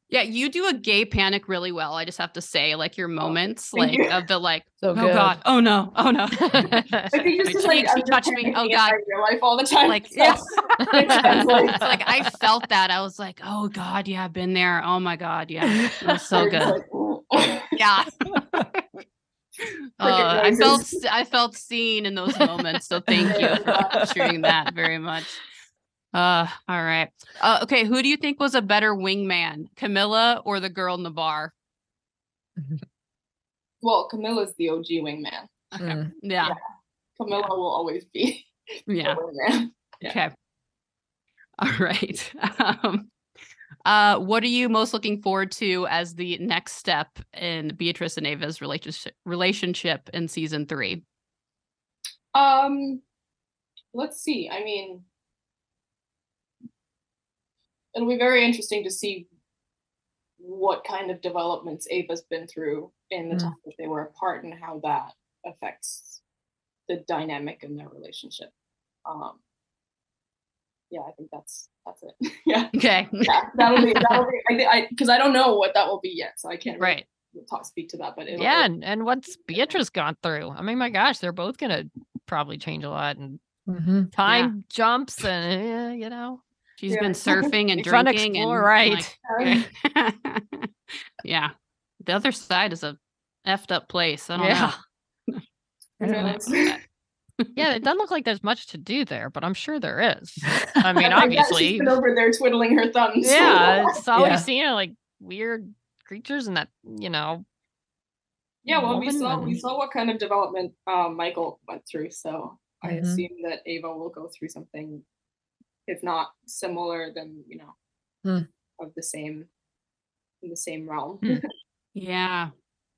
Yeah, you do a gay panic really well. I just have to say, like your moments, like you. of the like, So oh good. God, oh no, oh no. I think it's just like She touched me. Oh God, in real life all the time. like So yes. it's Like I felt that. I was like, oh God, yeah, I've been there. Oh my God, yeah, it was so good. Yeah. I felt seen in those moments. So thank you for sharing that very much. All right. Okay. Who do you think was a better wingman, Camilla or the girl in the bar? Well, Camilla's the OG wingman. Okay. Yeah. Camilla will always be the wingman. Yeah. Okay. All right. What are you most looking forward to as the next step in Beatrice and Ava's relationship in season 3? Let's see. I mean, it'll be very interesting to see what kind of developments Ava's been through in the time that they were apart and how that affects the dynamic in their relationship. Yeah, I think that's it. Yeah. Okay. Yeah, that'll be because I don't know what that will be yet, so I can't really speak to that. But and what's Beatrice gone through? I mean, my gosh, they're both gonna probably change a lot, and time jumps, and She's been surfing and Fun drinking explore, and right. like, yeah. The other side is a effed up place. I don't know. Who knows? Yeah, it doesn't look like there's much to do there, but I'm sure there is. I mean, I bet obviously. she's been over there twiddling her thumbs. Yeah, it's always Yeah. seeing like weird creatures and that, Yeah, well, we saw what kind of development Michael went through, so I assume that Ava will go through something, if not similar, then of the same in the same realm. Yeah.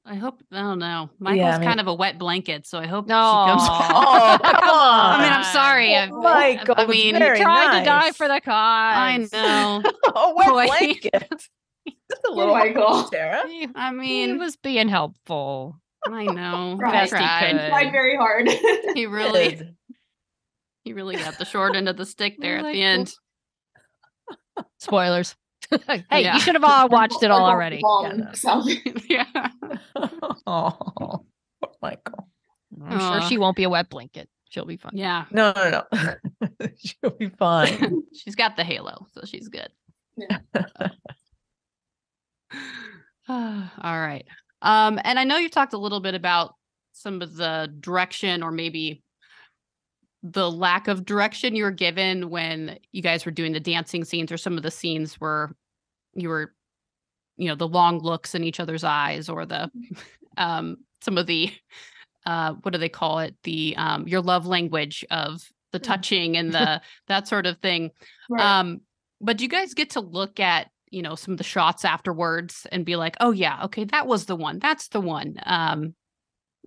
I don't know. Michael's kind of a wet blanket, so I hope she comes. Oh, come on. I mean, I'm sorry. Michael, I mean, he tried to die for the cause. I know. A wet blanket. Just a little Michael. Sarah. I mean, he was being helpful. I know. Best he Tried. could. Tried very hard. He really got the short end of the stick there at the end. Spoilers. Hey, you should have all watched it all already. Yeah. Oh, Michael. I'm sure she won't be a wet blanket. She'll be fine. Yeah. No. She'll be fine. She's got the halo, so she's good. Yeah. All right. And I know you talked a little bit about some of the direction or maybe the lack of direction you were given when you guys were doing the dancing scenes or some of the scenes where you were, the long looks in each other's eyes or the some of the what do they call it? The your love language of the touching and the that sort of thing. Right. But do you guys get to look at some of the shots afterwards and be like, oh yeah, okay, that was the one. That's the one.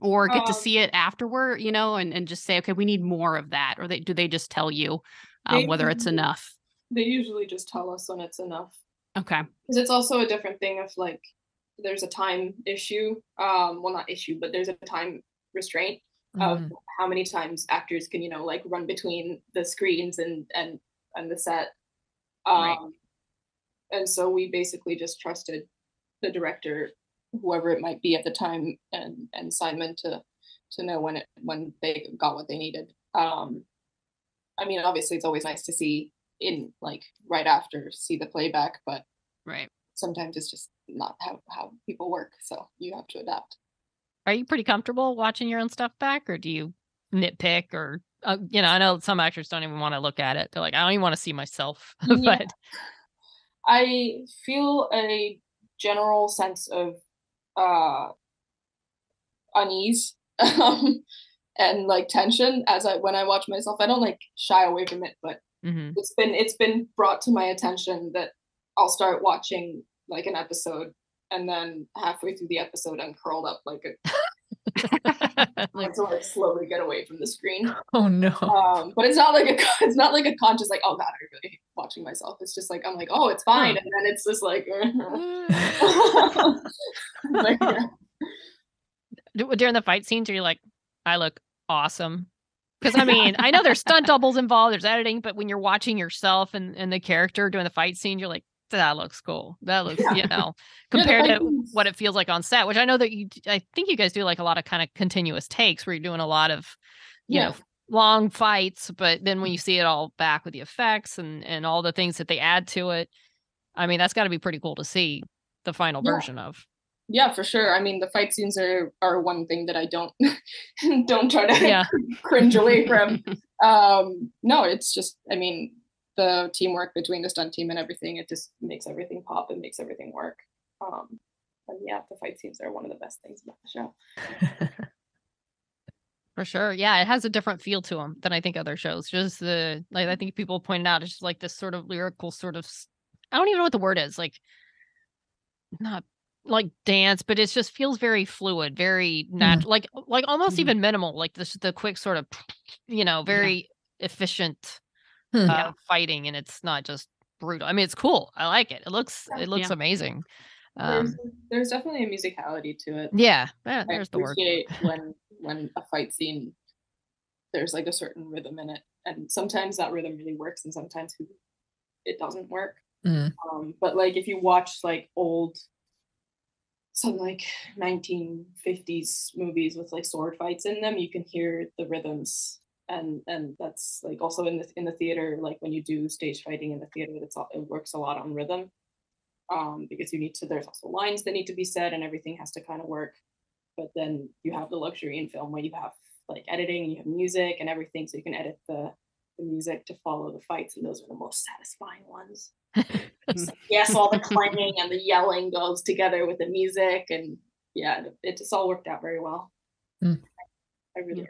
Or get to see it afterward, and just say, okay, we need more of that. Or do they just tell you whether it's enough? They usually just tell us when it's enough. Okay. Because it's also a different thing if like there's a time issue. Well, not issue, but there's a time restraint of how many times actors can, like run between the screens and the set. Right. And so we basically just trusted the director, whoever it might be at the time, and Simon to know when they got what they needed. I mean, obviously it's always nice to see in like right after see the playback, but right. Sometimes it's just not how people work, so you have to adapt. Are you pretty comfortable watching your own stuff back, or do you nitpick or I know some actors don't even want to look at it. They're like, I don't even want to see myself. But I feel a general sense of unease and like tension when I watch myself. I don't like shy away from it, but it's been brought to my attention that I'll start watching like an episode and then halfway through the episode I'm curled up like to like slowly get away from the screen. Oh no. But it's not like a conscious like, oh god, I really hate watching myself. It's just like I'm like, oh, it's fine, and then it's just like like, yeah. During the fight scenes, are you like, I look awesome? Because I mean, I know there's stunt doubles involved, there's editing, but when you're watching yourself and the character doing the fight scene, you're like, that looks cool. That looks, compared to what it feels like on set, which I know that I think you guys do like a lot of kind of continuous takes where you're doing a lot of, you know, long fights, but then when you see it all back with the effects and all the things that they add to it, I mean, that's got to be pretty cool to see the final version of. Yeah, for sure. I mean, the fight scenes are one thing that I don't try to cringe away from. No, it's just, I mean, the teamwork between the stunt team and everything, it just makes everything pop and makes everything work. And yeah, the fight scenes are one of the best things about the show. For sure. Yeah, it has a different feel to them than I think other shows. Just I think people pointed out, it's just like this sort of lyrical sort of, I don't even know what the word is, like, not like dance, but it just feels very fluid, very natural, like almost even minimal, like the quick sort of, very efficient fighting, and it's not just brutal. I mean, it's cool. I like it. It looks amazing. There's definitely a musicality to it. Yeah, there's the word. When a fight scene, there's like a certain rhythm in it, and sometimes that rhythm really works, and sometimes it doesn't work. But like if you watch like some like 1950s movies with like sword fights in them, you can hear the rhythms and that's like also in the theater, like when you do stage fighting in the theater, it works a lot on rhythm, because there's also lines that need to be said and everything has to kind of work. But then you have the luxury in film where you have like editing and you have music and everything, so you can edit the music to follow the fights, and those are the most satisfying ones. Yes, all the clanging and the yelling goes together with the music, and yeah, it just all worked out very well. I really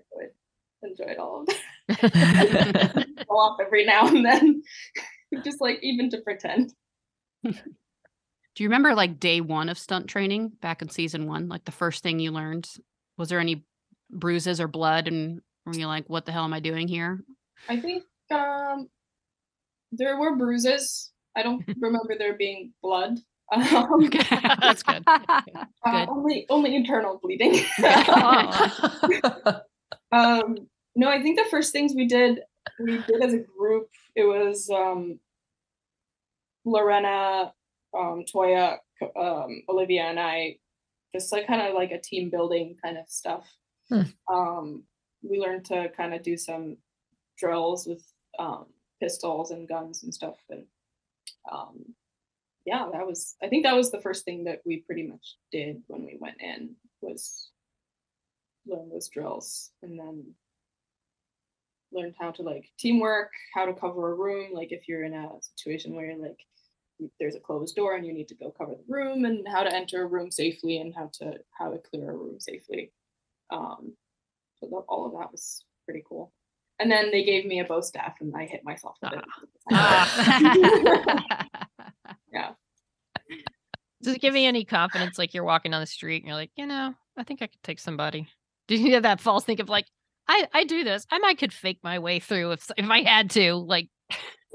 enjoyed all of that. Go off every now and then, just like even to pretend. Do you remember like day one of stunt training back in season 1? Like the first thing you learned? Was there any bruises or blood, and were you like, what the hell am I doing here? I think there were bruises. I don't remember there being blood. That's good. Good. Only internal bleeding. No, I think the first things we did as a group, it was Lorena, Toya, Olivia, and I, just like kind of like a team building kind of stuff. We learned to kind of do some drills with pistols and guns and stuff, and yeah, I think that was the first thing that we pretty much did when we went in, was learn those drills, and then learned how to like teamwork, how to cover a room, like if you're in a situation where like there's a closed door and you need to go cover the room, and how to enter a room safely and how to clear a room safely. So all of that was pretty cool. And then they gave me a bow staff and I hit myself with it. Yeah. Does it give me any confidence, like you're walking on the street and you're like, I think I could take somebody? Did you have that false think of like, I do this, I could fake my way through if I had to, like,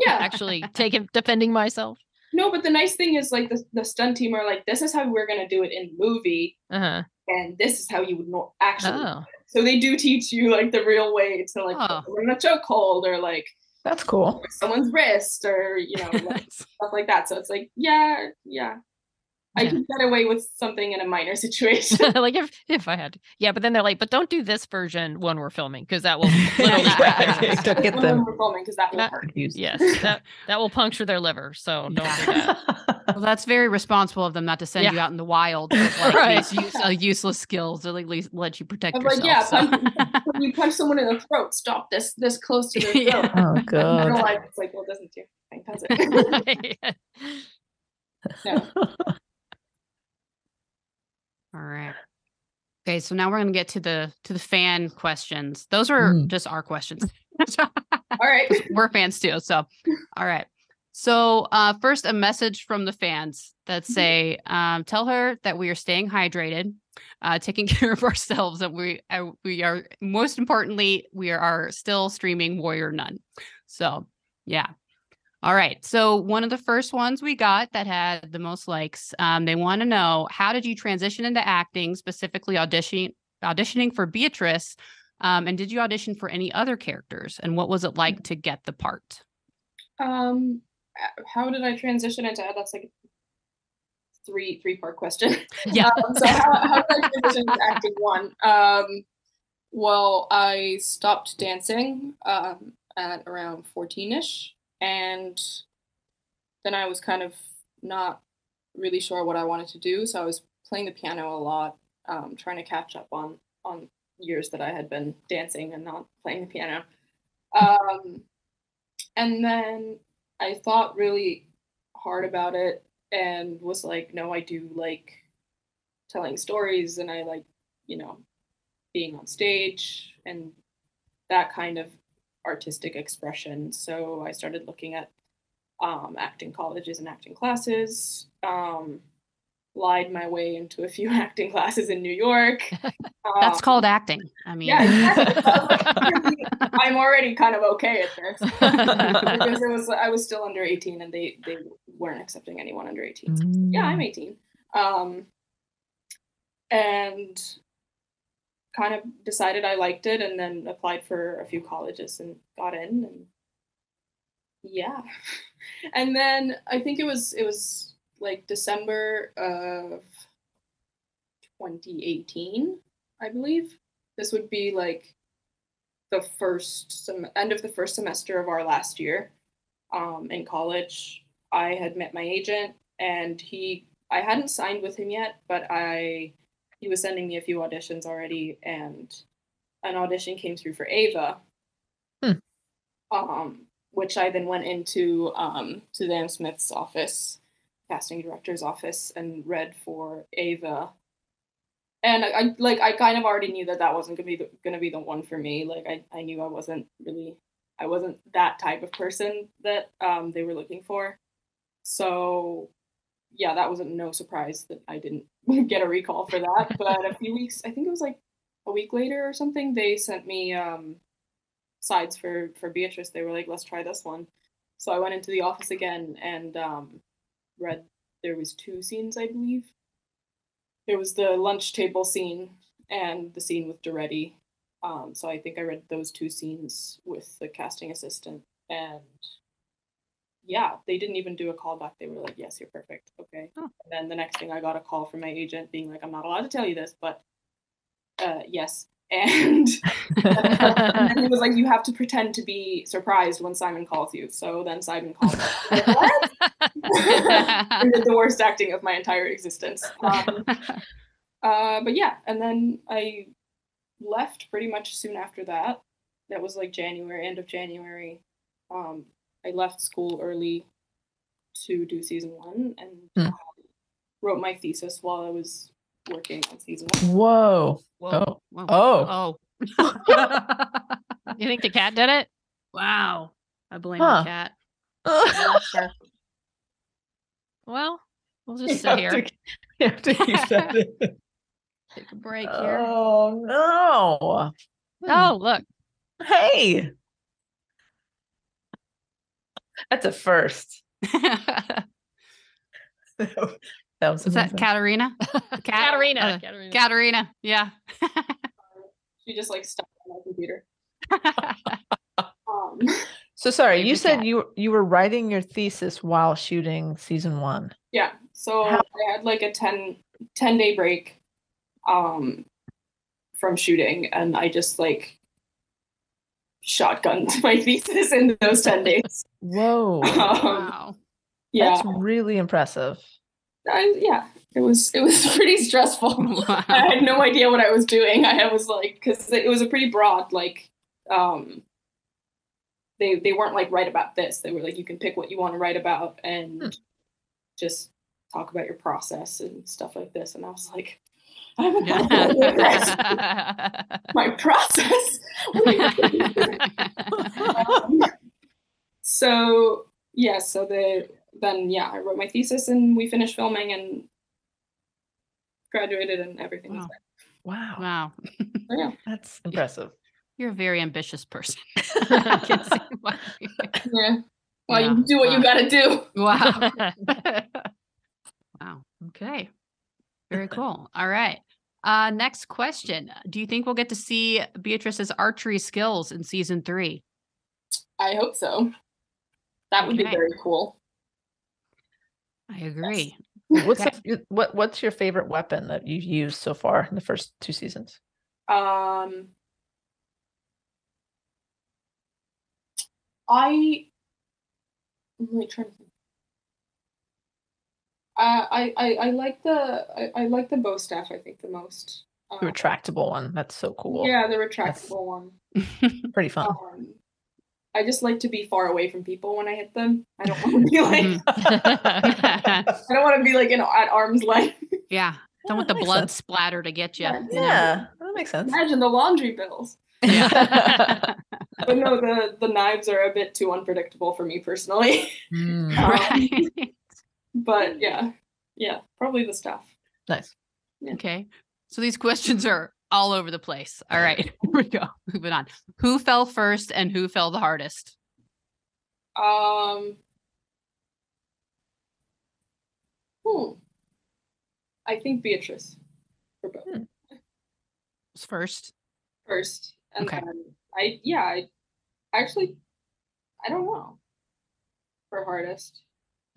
yeah, actually take him defending myself? No, but the nice thing is like the stunt team are like, this is how we're gonna do it in the movie, and this is how you would actually do it. So they do teach you like the real way to like put in a chokehold, or like that's cool, someone's wrist, or like, stuff like that. So it's like yeah. I could get away with something in a minor situation. Like if I had to. Yeah, but then they're like, but don't do this version when we're filming, because that will literally don't get them. We're filming, because that will hurt. Yes, that will puncture their liver. So don't do that. Well, that's very responsible of them not to send you out in the wild with like these useless skills to at least let you protect yourself. Like, when you punch someone in the throat, stop this close to their throat. Oh god. Real life, it's like, well, it doesn't do anything, does it? No. All right. Okay, so now we're going to get to the fan questions. Those are just our questions. All right. We're fans too. So, all right. So first, a message from the fans that say, tell her that we are staying hydrated, taking care of ourselves, and we are, most importantly, we are still streaming Warrior Nun. So, yeah. All right. So one of the first ones we got that had the most likes, they want to know, how did you transition into acting, specifically auditioning for Beatrice? And did you audition for any other characters? And what was it like to get the part? How did I transition into that's like a three-part question. Yeah. So how did I transition into acting? One. Well, I stopped dancing at around 14-ish. And then I was kind of not really sure what I wanted to do. So I was playing the piano a lot, trying to catch up on years that I had been dancing and not playing the piano. And then I thought really hard about it and was like, no, I do like telling stories, and I like, being on stage and that kind of artistic expression. So I started looking at acting colleges and acting classes, lied my way into a few acting classes in New York. That's called acting. I mean, yeah, exactly. I'm already kind of okay at this because I was still under 18 and they weren't accepting anyone under 18. So yeah, I'm 18. And kind of decided I liked it, and then applied for a few colleges and got in, and yeah. And then I think it was like December of 2018, I believe. This would be like the end of the first semester of our last year in college. I had met my agent, and I hadn't signed with him yet, but he was sending me a few auditions already, and an audition came through for Ava, which I then went into Suzanne Smith's office, casting director's office, and read for Ava. And I kind of already knew that wasn't gonna be the one for me. Like I knew I wasn't that type of person that they were looking for. So yeah, that was no surprise that I didn't get a recall for that. But a few weeks, I think it was like a week later or something, they sent me sides for Beatrice. They were like, let's try this one. So I went into the office again and read. There was 2 scenes, I believe. It was the lunch table scene and the scene with Doretti. So I think I read those 2 scenes with the casting assistant. And yeah, they didn't even do a callback. They were like, yes, you're perfect. Okay. Oh. And then the next thing, I got a call from my agent being like, I'm not allowed to tell you this, but yes. And then he was like, you have to pretend to be surprised when Simon calls you. So then Simon called me. Like, what? I did the worst acting of my entire existence. But yeah, and then I left pretty much soon after that. That was like January, end of January. I left school early to do season 1 and wrote my thesis while I was working on season 1. Whoa. Whoa. Oh. Oh. You think the cat did it? Wow. I blame the cat. Well, we'll just sit here. You have to keep that in. Take a break here. Oh, no. Oh, look. Hey. That's a first. Was that Catarina? Catarina. Catarina. Yeah. She just like stuck on my computer. So sorry, you said you were writing your thesis while shooting season 1. Yeah. So I had like a 10-day break from shooting, and I just like shotgunned my thesis in those 10 days. Whoa. Wow. Yeah. That's really impressive. Yeah. It was pretty stressful. Wow. I had no idea what I was doing. I was like, because it was a pretty broad, like, they weren't like, write about this. They were like, you can pick what you want to write about and just talk about your process and stuff like this. And I was like, I haven't my process. So yeah, I wrote my thesis and we finished filming and graduated and everything was there. Wow. So, yeah. That's impressive. You're a very ambitious person. I can see why. Yeah. Well, you do what you gotta do. Wow. Wow. Okay. Very cool. All right. Next question. Do you think we'll get to see Beatrice's archery skills in season 3? I hope so. That would be very cool. I agree. Yes. What's your favorite weapon that you've used so far in the first 2 seasons? I'm really trying to think. I like the bow staff, I think, the most. The retractable one. That's so cool. Yeah, the retractable one. Pretty fun. I just like to be far away from people when I hit them. I don't want to be like I don't want to be like, at arm's length. Yeah. Don't want the blood splatter to get you. Yeah, that makes sense. Imagine the laundry bills. Yeah. But no, the knives are a bit too unpredictable for me personally. Right. But yeah, probably the staff. Nice. Yeah. Okay. So these questions are all over the place. All right, here we go. Moving on. Who fell first and who fell the hardest? I think Beatrice for both. Was first. And okay. Then I don't know for hardest.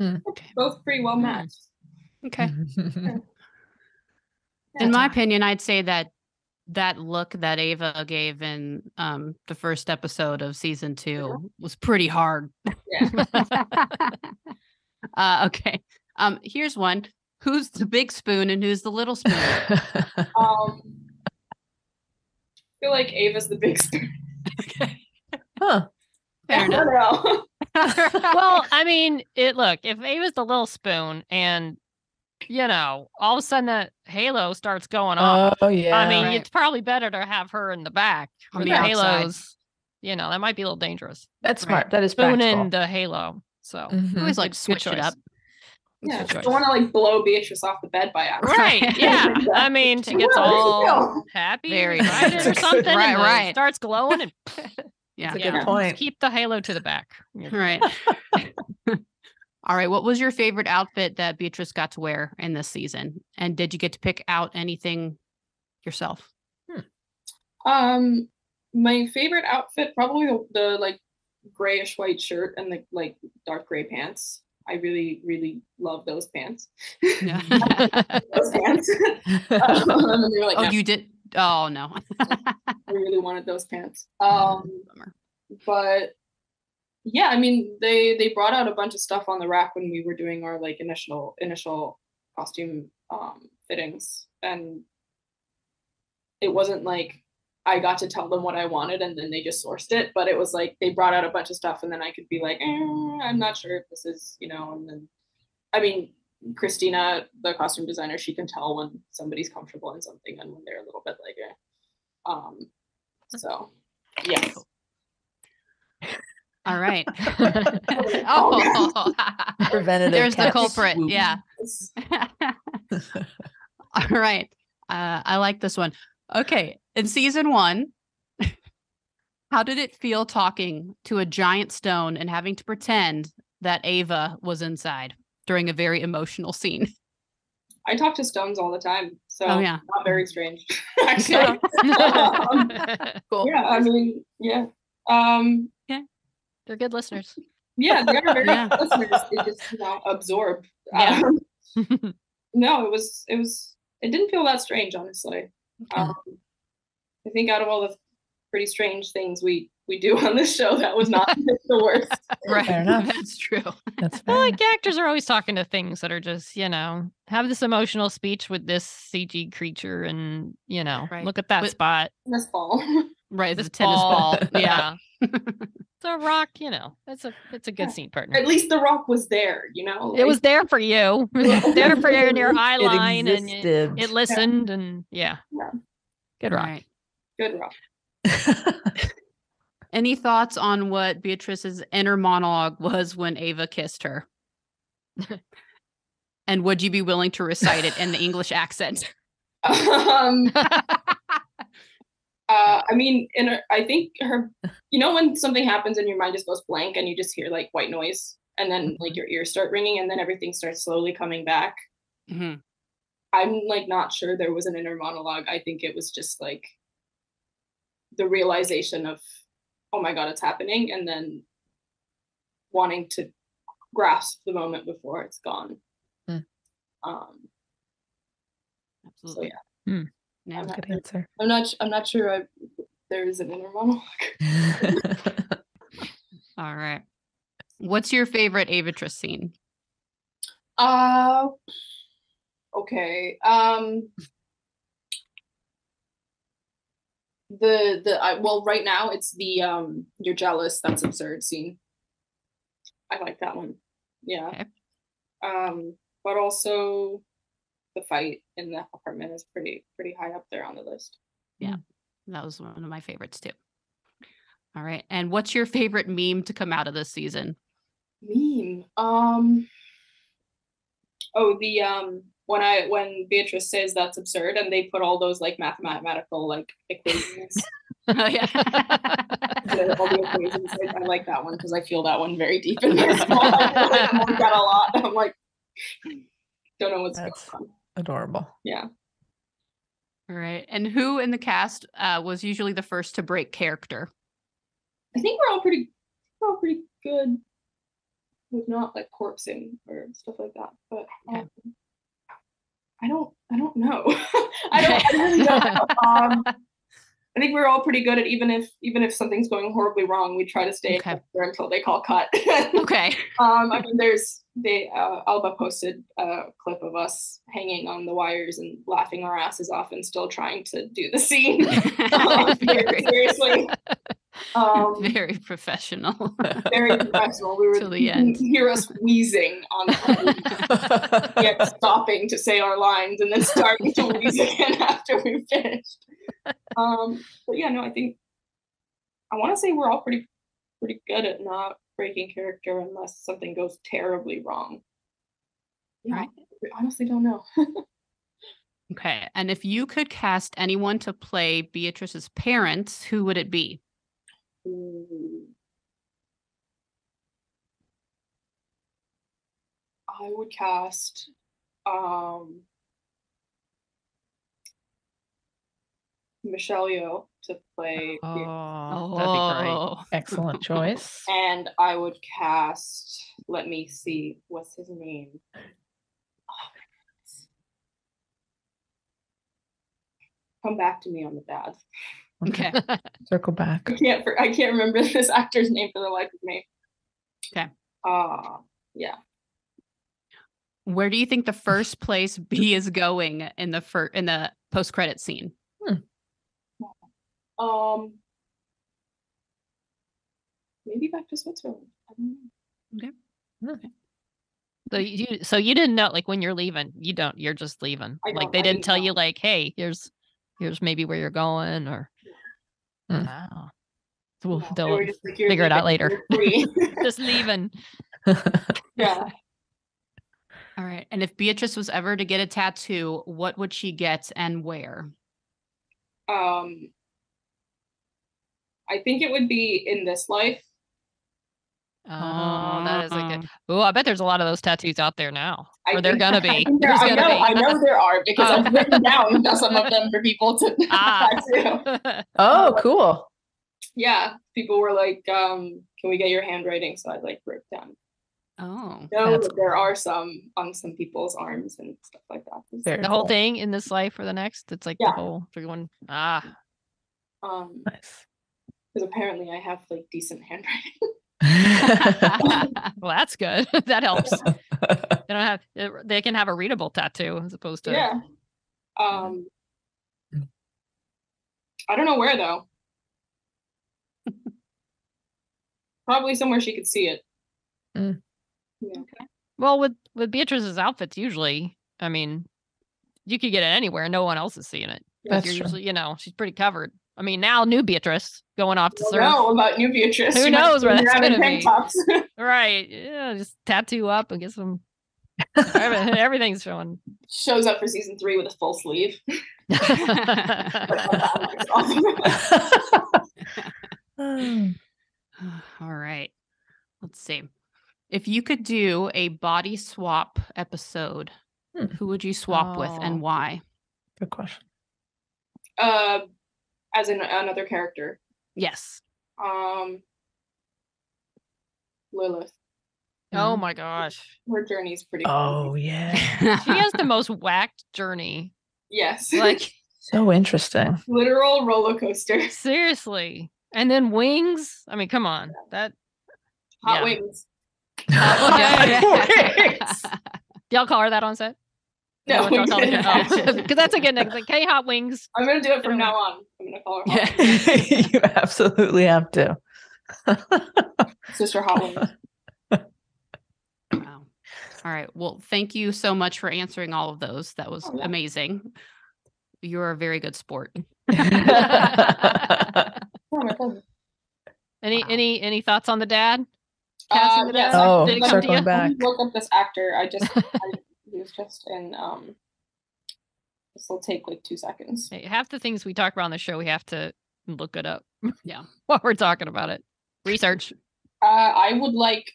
Okay. Both pretty well matched. Okay. In my opinion, I'd say that that look that Ava gave in the first episode of season 2 was pretty hard. Yeah. Okay. Here's one. Who's the big spoon and who's the little spoon? I feel like Ava's the big spoon. Okay. Huh. Fair I enough. don't know. Well, I mean, look, if Ava's the little spoon and, all of a sudden that halo starts going off. Oh, yeah. I mean, Right. it's probably better to have her in the back. On Where the the outside. halos, that might be a little dangerous. That's smart. That is Spoon practical. in the halo. So, Mhm. Always like Good switch it choice. up. Yeah, Good I choice. don't want to like blow Beatrice off the bed by accident. Right. Yeah. I mean, she gets all happy, Very excited dangerous. or something, Right, and right. starts glowing, and Yeah. That's a Yeah. good point. just keep the halo to the back. Right. All right. What was your favorite outfit that Beatrice got to wear in this season? And did you get to pick out anything yourself? My favorite outfit, probably the like grayish white shirt and the like dark gray pants. I really, really love those pants. Yeah. Those pants. And they were like, Oh, no, you did? Oh, no. I really wanted those pants. Bummer. But yeah, I mean, they brought out a bunch of stuff on the rack when we were doing our like initial costume fittings, and it wasn't like I got to tell them what I wanted and then they just sourced it, but it was like they brought out a bunch of stuff and then I could be like, I'm not sure if this is, and then I mean, Kristina, the costume designer, she can tell when somebody's comfortable in something and when they're a little bit like, so yeah. All right. Oh, Preventative There's the cat culprit. swoop. Yeah. All right. I like this one. Okay. In season 1, how did it feel talking to a giant stone and having to pretend that Ava was inside during a very emotional scene? I talk to stones all the time, so Oh, yeah. not very strange. Actually. Cool. Yeah, I mean, yeah. They're good listeners. Yeah, they're very Yeah. listeners. They just absorb. Yeah. No, it didn't feel that strange, honestly. I think out of all the pretty strange things we do on this show, that was not the worst. Right. Fair enough. That's true. That's I fair. feel like actors are always talking to things that are just, have this emotional speech with this CG creature and, Right. look at that But- spot. This fall. Right. This The tennis ball. Yeah. So Rock, it's a good scene partner. At least The Rock was there, It was there for you. It was there for you in your eye It line and existed. it listened and yeah. Yeah. Good Rock. Right. Good Rock. Any thoughts on what Beatrice's inner monologue was when Ava kissed her? And would you be willing to recite it in the English accent? I mean, I think her, when something happens and your mind just goes blank and you just hear like white noise and then like your ears start ringing and then everything starts slowly coming back. Mm-hmm. I'm like not sure there was an inner monologue. I think it was just like the realization of, oh my God, it's happening. And then wanting to grasp the moment before it's gone. Mm. So Absolutely. yeah. Yeah. Good answer. I'm not sure there is an inner monologue. All right. What's your favorite Avatrice scene? Okay. Well, right now it's the you're jealous, that's absurd scene. I like that one. Yeah. Okay. But also the fight in the apartment is pretty high up there on the list. Yeah. That was one of my favorites too. All right. And what's your favorite meme to come out of this season? Meme. When Beatrice says that's absurd and they put all those like mathematical like equations. Oh, yeah. All the equations. I like that one because I feel that one very deep in my soul. I like that a lot. I'm like, don't know what's That's going on. adorable. Yeah. All right. And who in the cast was usually the first to break character? I think we're all pretty good with not like corpsing or stuff like that. But Okay. I don't know. I really don't know. I think we're all pretty good at even if something's going horribly wrong, we try to stay until they call cut. Okay. I mean, Alba posted a clip of us hanging on the wires and laughing our asses off and still trying to do the scene. Very seriously. Very professional. Very professional. We were, Till the end. You can hear us wheezing on yet stopping to say our lines and then starting to wheeze again after we finished. But yeah, no, I want to say we're all pretty good at not breaking character unless something goes terribly wrong. Yeah, Right. I honestly don't know. Okay. And if you could cast anyone to play Beatrice's parents, who would it be? I would cast Michelle Yeoh to play Oh, that'd be great. Excellent choice. and I would cast, let me see, what's his name? Come back to me on the dad. Okay. Circle back. I can't remember this actor's name for the life of me. Okay. Yeah. Where do you think the first place B is going in the post-credit scene? Maybe back to Switzerland. I don't know. Okay. So you didn't know, like, when you're leaving, you're just leaving. Like, they didn't tell you, like, hey, here's maybe where you're going, or wow. So they'll figure it out later. Just leaving. Yeah. All right. And if Beatrice was ever to get a tattoo, what would she get and where? I think it would be in this life. Oh, that is a good. Oh, I bet there's a lot of those tattoos out there now. Or they're gonna be. I know there are, because I've written down some of them for people to tattoo. Oh, cool. Yeah, people were like, "Can we get your handwriting?" So I wrote down. Oh, No, there are some on some people's arms and stuff like that. The whole thing in this life or the next. It's like the whole one. Nice. Because apparently I have decent handwriting. Well, that's good. That helps. They can have a readable tattoo as opposed to. Yeah. I don't know where though. Probably somewhere she could see it. Yeah. Okay. Well, with Beatrice's outfits, usually, I mean, you could get it anywhere. No one else is seeing it. That's true. Usually, she's pretty covered. I mean, now new Beatrice going off to surf. Know about new Beatrice. Who knows where that's going to be? Tops. Right. Yeah, just tattoo up and get some. Everything's showing. Shows up for season 3 with a full sleeve. All right. Let's see. If you could do a body swap episode, who would you swap with and why? Good question. As in another character. Yes. Lilith. Oh my gosh. Her journey's pretty cool. Oh yeah. She has the most whacked journey. Yes. Like so interesting. Literal roller coaster. Seriously. And then wings. I mean, come on. That hot wings. Y'all call her that on set? No, because that's a good name. Like, hey, hot wings. I'm gonna do it from now on. I'm gonna call her hot wings. You absolutely have to. Sister Hot Wings. Wow. All right. Well, thank you so much for answering all of those. That was amazing. You're a very good sport. Any thoughts on the dad? Yes. Circling back. Look up this actor. He was just in. This will take 2 seconds. Hey, half the things we talk about on the show, we have to look it up. Yeah, while we're talking about it, research. I would like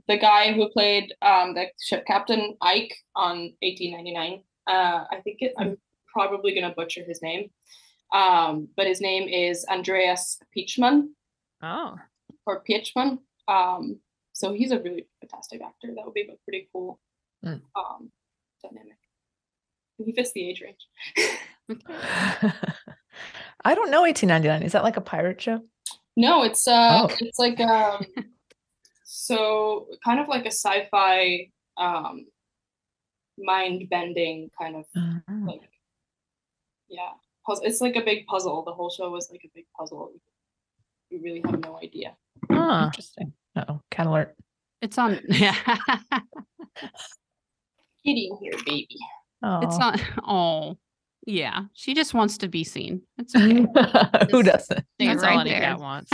the guy who played the ship captain Ike on 1899. I'm probably gonna butcher his name, but his name is Andreas Pietschmann. Oh. Or Pietschmann. So he's a really fantastic actor. That would be pretty cool. dynamic. He fits the age range. I don't know 1899. Is that like a pirate show? No, it's like so kind of like a sci-fi mind-bending kind of like puzzle. It's like a big puzzle. The whole show was like a big puzzle. You really have no idea. Oh, interesting. Uh-oh, cat alert. It's on. Kitty in here, baby. It's on. Oh, yeah. She just wants to be seen. It's okay. Who doesn't? That's right all any there. cat wants.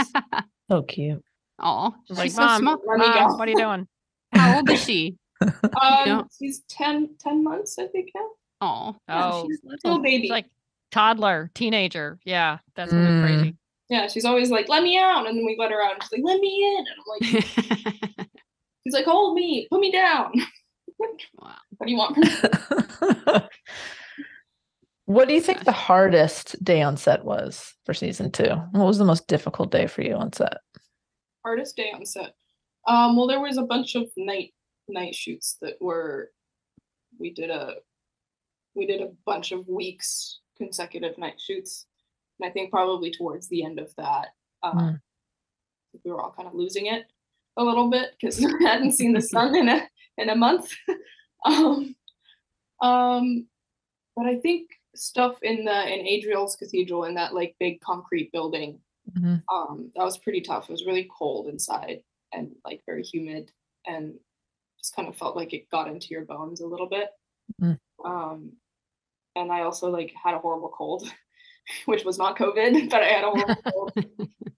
So cute. Oh, Like, she's so Mom, small. Mom, what are you doing? How old is she? She's 10 months, I think now. Oh, Oh, she's Still little. baby. It's like toddler, teenager. Yeah, that's really crazy. Yeah, she's always like, let me out. And then we let her out and she's like, let me in. And I'm like, she's like, hold me, put me down. Wow. What do you want from me? What do you think the hardest day on set was for season 2? What was the most difficult day for you on set? Hardest day on set. Well, there was a bunch of night shoots that were, we did a bunch of weeks consecutive night shoots. And I think probably towards the end of that, we were all kind of losing it a little bit because we hadn't seen the sun in a month. But I think stuff in Adriel's Cathedral, in that like big concrete building, that was pretty tough. It was really cold inside and like very humid, and just kind of felt like it got into your bones a little bit. And I also like had a horrible cold, which was not COVID, but I had a horrible cold.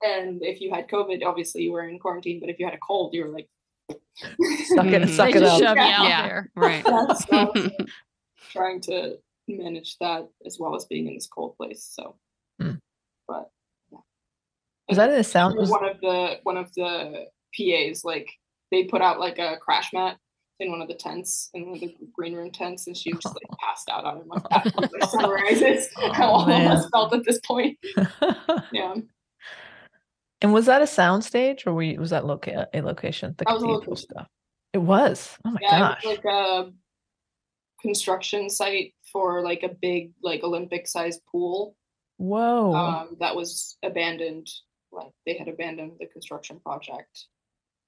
And if you had COVID, obviously you were in quarantine, but if you had a cold, you were like suck it up. Shove you out there. Right. So trying to manage that as well as being in this cold place. So, but yeah. Was that in a sound? One of the PAs, like they put out like a crash mat in one of the tents, in one of the green room tents, and she was just like passed out on it. Like that really summarizes how all of us felt at this point. Yeah. And was that a sound stage, or was that a location? The cathedral stuff. It was. Oh my gosh. It was like a construction site for like a big like Olympic sized pool. Whoa. That was abandoned. Like they had abandoned the construction project.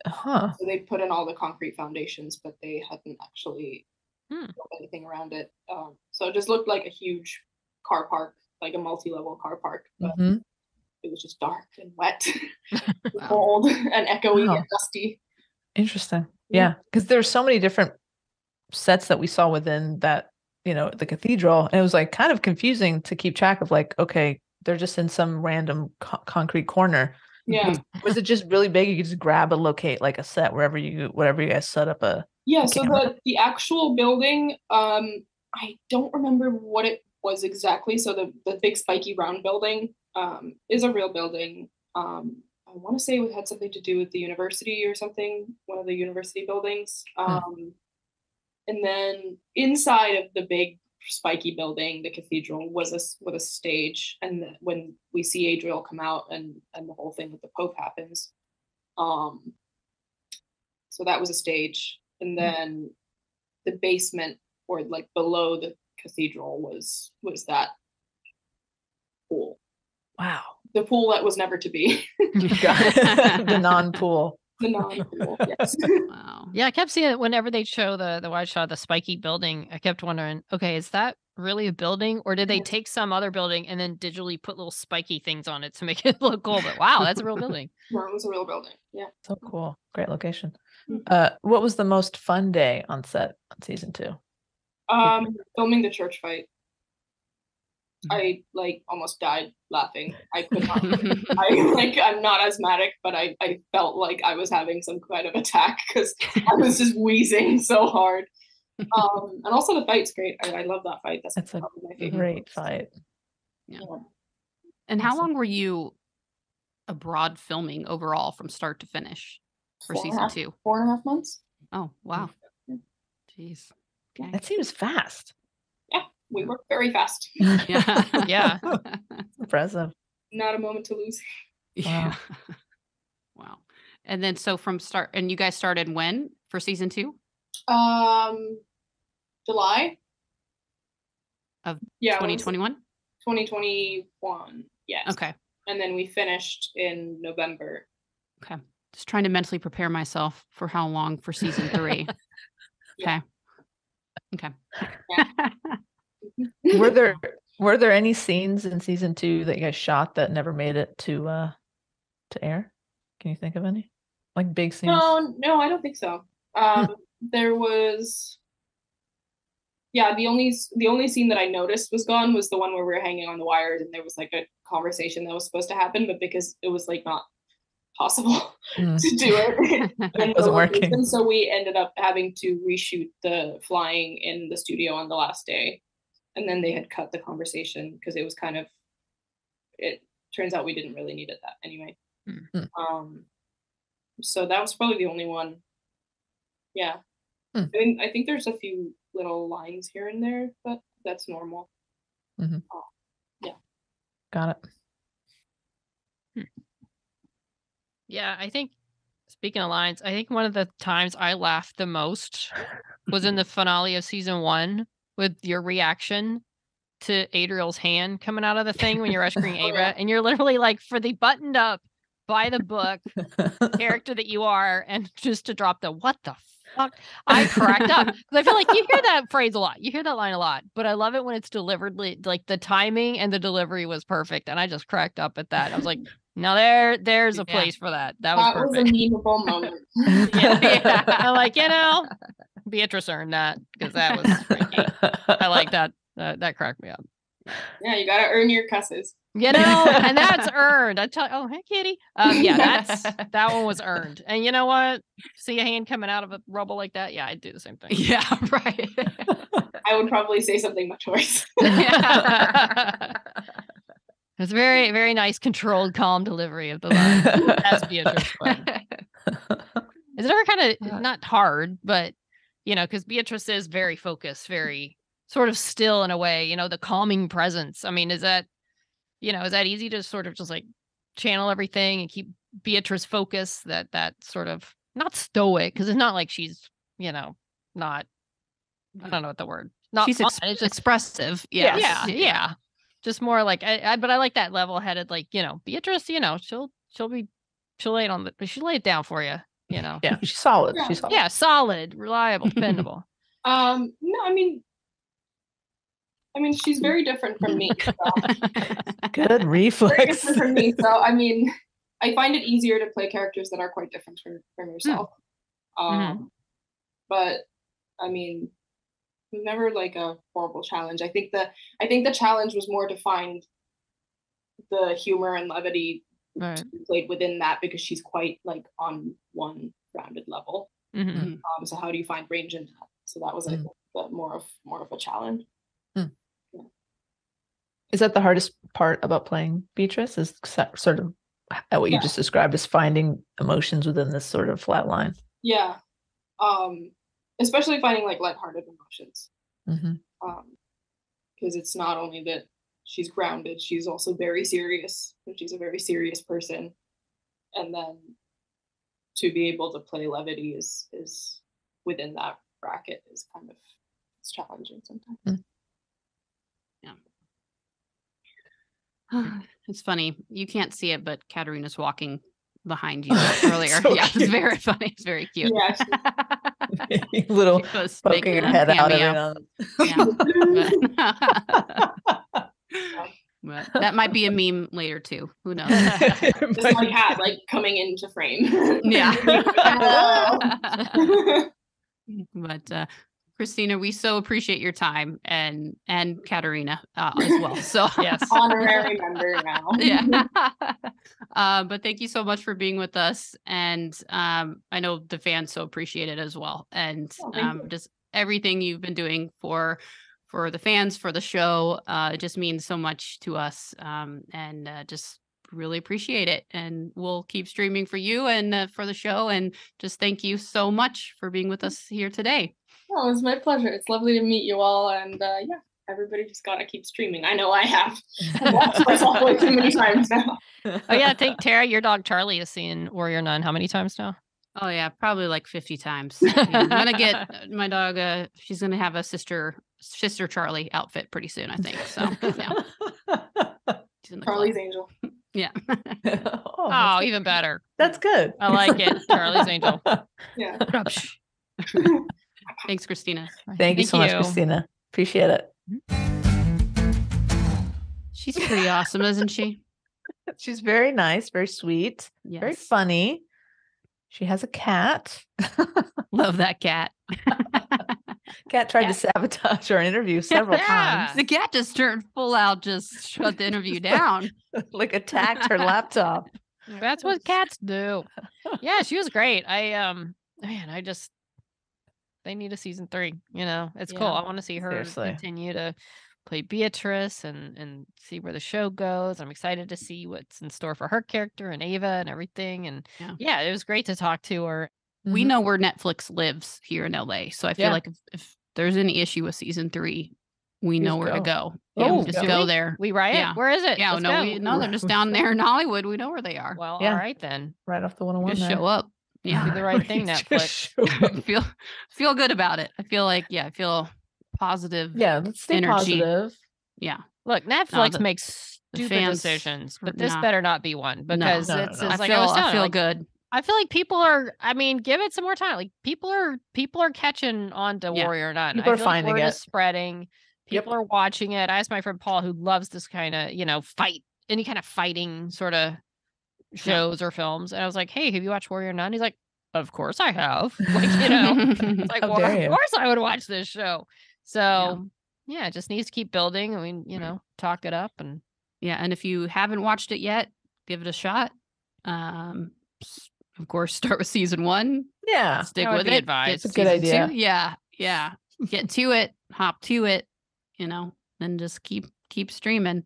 So they put in all the concrete foundations, but they hadn't actually built anything around it. So it just looked like a huge car park, like a multi-level car park. But it was just dark and wet, cold and echoey and dusty. Interesting. Yeah, because there's so many different sets that we saw within that, the cathedral, and it was like kind of confusing to keep track of. Like, okay, they're just in some random concrete corner. Yeah. Was it just really big? You could just grab a locate like a set whatever you guys set up a. Yeah. So the actual building, I don't remember what it was exactly. So the big spiky round building is a real building. I want to say it had something to do with the university or something, one of the university buildings. And then inside of the big spiky building, the cathedral, was a stage. And when we see Adriel come out and the whole thing with the Pope happens, so that was a stage. And then the basement, or like below the cathedral, was that pool. Wow. The pool that was never to be. The non-pool. The non-pool, yes. Wow. Yeah, I kept seeing it whenever they show the wide shot of the spiky building. I kept wondering, okay, is that really a building, or did they take some other building and then digitally put little spiky things on it to make it look cool? But wow, that's a real building. No, it was a real building. Yeah. So cool. Great location. What was the most fun day on set on season 2? Filming the church fight. I like almost died laughing. I could not. I'm not asthmatic, but I felt like I was having some kind of attack because I was just wheezing so hard. And also the fight's great. I love that fight. That's a my favorite. Great fight. Yeah. And how long were you abroad filming overall from start to finish for season 2? 4.5 months. Oh, wow. Jeez. Okay. That seems fast. Yeah, we work very fast. Yeah. Impressive. Not a moment to lose. Yeah. Wow. And then so from start, and you guys started when for season 2? July of Yeah, 2021? 2021. Yes. Okay. And then we finished in November. Okay. Just trying to mentally prepare myself for how long for season 3. Yeah. Okay. Were there any scenes in season 2 that you guys shot that never made it to air? Can you think of any? Like big scenes? No, I don't think so. There was the only scene that I noticed was gone was the one where we were hanging on the wires and there was like a conversation that was supposed to happen, but because it was like not possible to do it, it wasn't working. And so we ended up having to reshoot the flying in the studio on the last day. And then they had cut the conversation because it was kind of, it turns out we didn't really need it that anyway. So that was probably the only one. Yeah. I mean, I think there's a few little lines here and there, but that's normal. Yeah. Got it. Yeah, I think, speaking of lines, I think one of the times I laughed the most was in the finale of season 1 with your reaction to Adriel's hand coming out of the thing when you're rescuing Ava, and you're literally like, for the buttoned up, by the book character that you are, and just to drop the what the fuck, I cracked up because I feel like you hear that phrase a lot, you hear that line a lot, but I love it when it's delivered, like the timing and the delivery was perfect, and I just cracked up at that. I was like, now there's a place for that. That was perfect. Was a memeable moment. yeah. I'm like, Beatrice earned that because that was freaky. I like that. That cracked me up. Yeah, you gotta earn your cusses. And that's earned. I tell you, oh, hey, kitty. That one was earned. And you know what? See a hand coming out of a rubble like that? Yeah, I'd do the same thing. Yeah, right. I would probably say something much worse. It's very, very nice, controlled, calm delivery of the line. As Beatrice. Is it ever kind of not hard, but because Beatrice is very focused, very sort of still in a way, the calming presence. I mean, is that easy to sort of just like channel everything and keep Beatrice focused, that sort of not stoic, because it's not like she's, not, I don't know what the word, not she's it's just expressive. Yeah. Just more like, but I like that level headed, like, Beatrice, she'll lay it down for you, Yeah, she's solid. Yeah. She's solid. Yeah, solid, reliable, dependable. No, I mean, she's very different from me. So. Good reflex. Very different from me. So, I mean, I find it easier to play characters that are quite different from yourself. But I mean, it was never like a horrible challenge. I think the challenge was more to find the humor and levity to be played within that, because she's quite like on one rounded level. So how do you find range in that? So that was more of a challenge. Is that the hardest part about playing Beatrice? Is sort of what you just described as finding emotions within this sort of flat line? Yeah. Especially finding like lighthearted emotions. Because it's not only that she's grounded, she's also very serious, and she's a very serious person. And then to be able to play levity is within that bracket is kind of, it's challenging sometimes. It's funny. You can't see it, but Catarina's walking behind you earlier. So it's very funny. It's very cute. Yeah, little poking her head out every But that might be a meme later too. Who knows? Just my cat like coming into frame. Yeah. But Kristina, we so appreciate your time, and Catarina as well. So yes, honorary member now. Yeah. But thank you so much for being with us, and I know the fans so appreciate it as well, and just everything you've been doing for the fans, for the show. It just means so much to us, and just really appreciate it. And we'll keep streaming for you and for the show. And just thank you so much for being with us here today. Oh, it was my pleasure. It's lovely to meet you all. And everybody just gotta keep streaming. I know I have. I've watched myself way too many times now. Oh yeah, I think Tara, your dog Charlie, has seen Warrior Nun how many times now? Oh yeah, probably like 50 times. Yeah, I'm gonna get my dog. She's gonna have a sister Charlie outfit pretty soon, I think. So yeah, she's in the Charlie's club. Angel. Yeah. Oh, even better. That's good. I like it. Charlie's Angel. Yeah. Thanks, Kristina. Thank you so much, Kristina. Appreciate it. She's pretty awesome, isn't she? She's very nice, very sweet, very Yes. funny. She has a cat. Love that cat. Cat tried to sabotage our interview several times. The cat just turned full out, just shut the interview down. Like attacked her laptop. That's what cats do. Yeah, she was great. They need a season 3. You know, it's cool. I want to see her continue to play Beatrice and see where the show goes. I'm excited to see what's in store for her character and Ava and everything. And yeah, it was great to talk to her. We know where Netflix lives here in LA. So I feel like if there's any issue with season 3, we know where to go. Yeah, we just go there. We write it. Where is it? Yeah, they're just down there in Hollywood. We know where they are. Well, all right then. Right off the 101. Just show up. Yeah, do the right thing, Netflix. feel good about it. I feel like I feel positive. Yeah, let's stay energy. positive. Yeah. Look, Netflix makes stupid decisions, but this better not be one because it's like I feel good. I feel like people are. I mean, give it some more time. Like people are catching on to Warrior Nun. People are finding word it. Is spreading. People are watching it. I asked my friend Paul, who loves this kind of fight, any kind of fighting sort of shows or films, and I was like, "Hey, have you watched Warrior Nun?" He's like, "Of course I have." Like it's like, well, of course I would watch this show. So yeah, it just needs to keep building. I mean, talk it up and and if you haven't watched it yet, give it a shot. Of course, start with season 1. Yeah, stick with it. It's a good idea. 2. Yeah. Get to it. Hop to it. Then just keep streaming.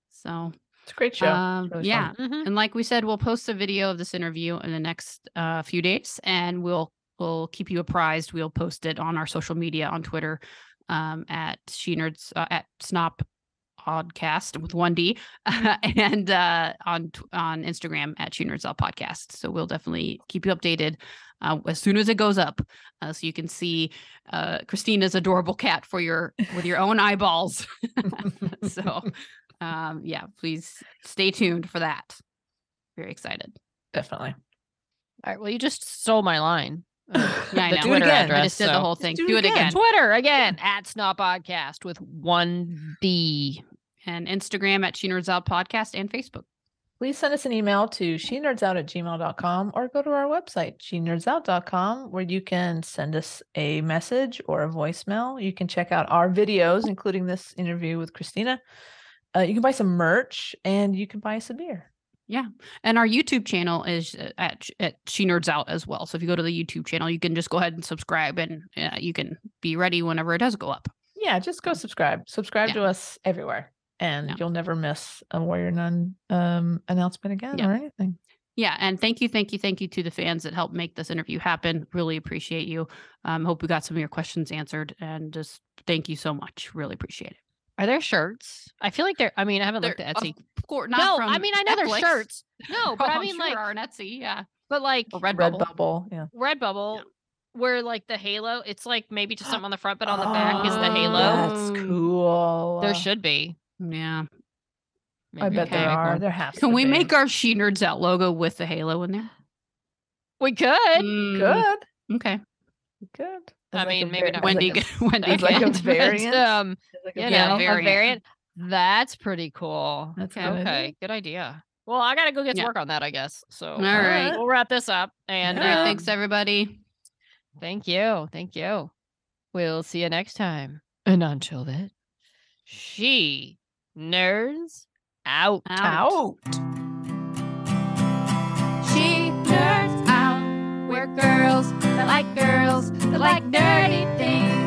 So it's a great show. Really fun. And like we said, we'll post a video of this interview in the next few days, and we'll keep you apprised. We'll post it on our social media on Twitter at SheNerds at Snop Podcast with 1D and on Instagram at SheNerds Podcast. So we'll definitely keep you updated as soon as it goes up, so you can see Kristina's adorable cat with your own eyeballs. So please stay tuned for that. Very excited. Definitely. All right. Well, you just stole my line. I know. Do it again. I just did the whole thing. Do it again. Twitter again at Snop Podcast with 1D. And Instagram at SheNerds Podcast and Facebook. Please send us an email to shenerds@gmail.com or go to our website, shenerds.com, where you can send us a message or a voicemail. You can check out our videos, including this interview with Kristina. You can buy some merch and you can buy us a beer. Yeah. And our YouTube channel is at SheNerds Out as well. So if you go to the YouTube channel, you can just go ahead and subscribe and you can be ready whenever it does go up. Yeah, just go subscribe. Subscribe to us everywhere. And you'll never miss a Warrior Nun announcement again or anything. Yeah. And thank you to the fans that helped make this interview happen. Really appreciate you. Hope we got some of your questions answered. And just thank you so much. Really appreciate it. Are there shirts? I feel like I haven't looked at Etsy. Of course, I know there's shirts. No, but I mean, sure are on Etsy, But like Redbubble, Redbubble, where like the halo, it's like maybe just something on the front, but on the back is the halo. That's cool. There should be. Yeah. Maybe. I bet there are. There has to be. Can we make our SheNerds Out logo with the halo in there? We could. Good. Okay. Good. I mean, maybe not. Wendy like a variant. A variant. That's pretty cool. That's okay. Good idea. Well, I gotta go get to work on that, I guess. So all right, we'll wrap this up. And thanks everybody. Thank you. We'll see you next time. And until then, SheNerds out. SheNerds Out. We're girls that like nerdy things.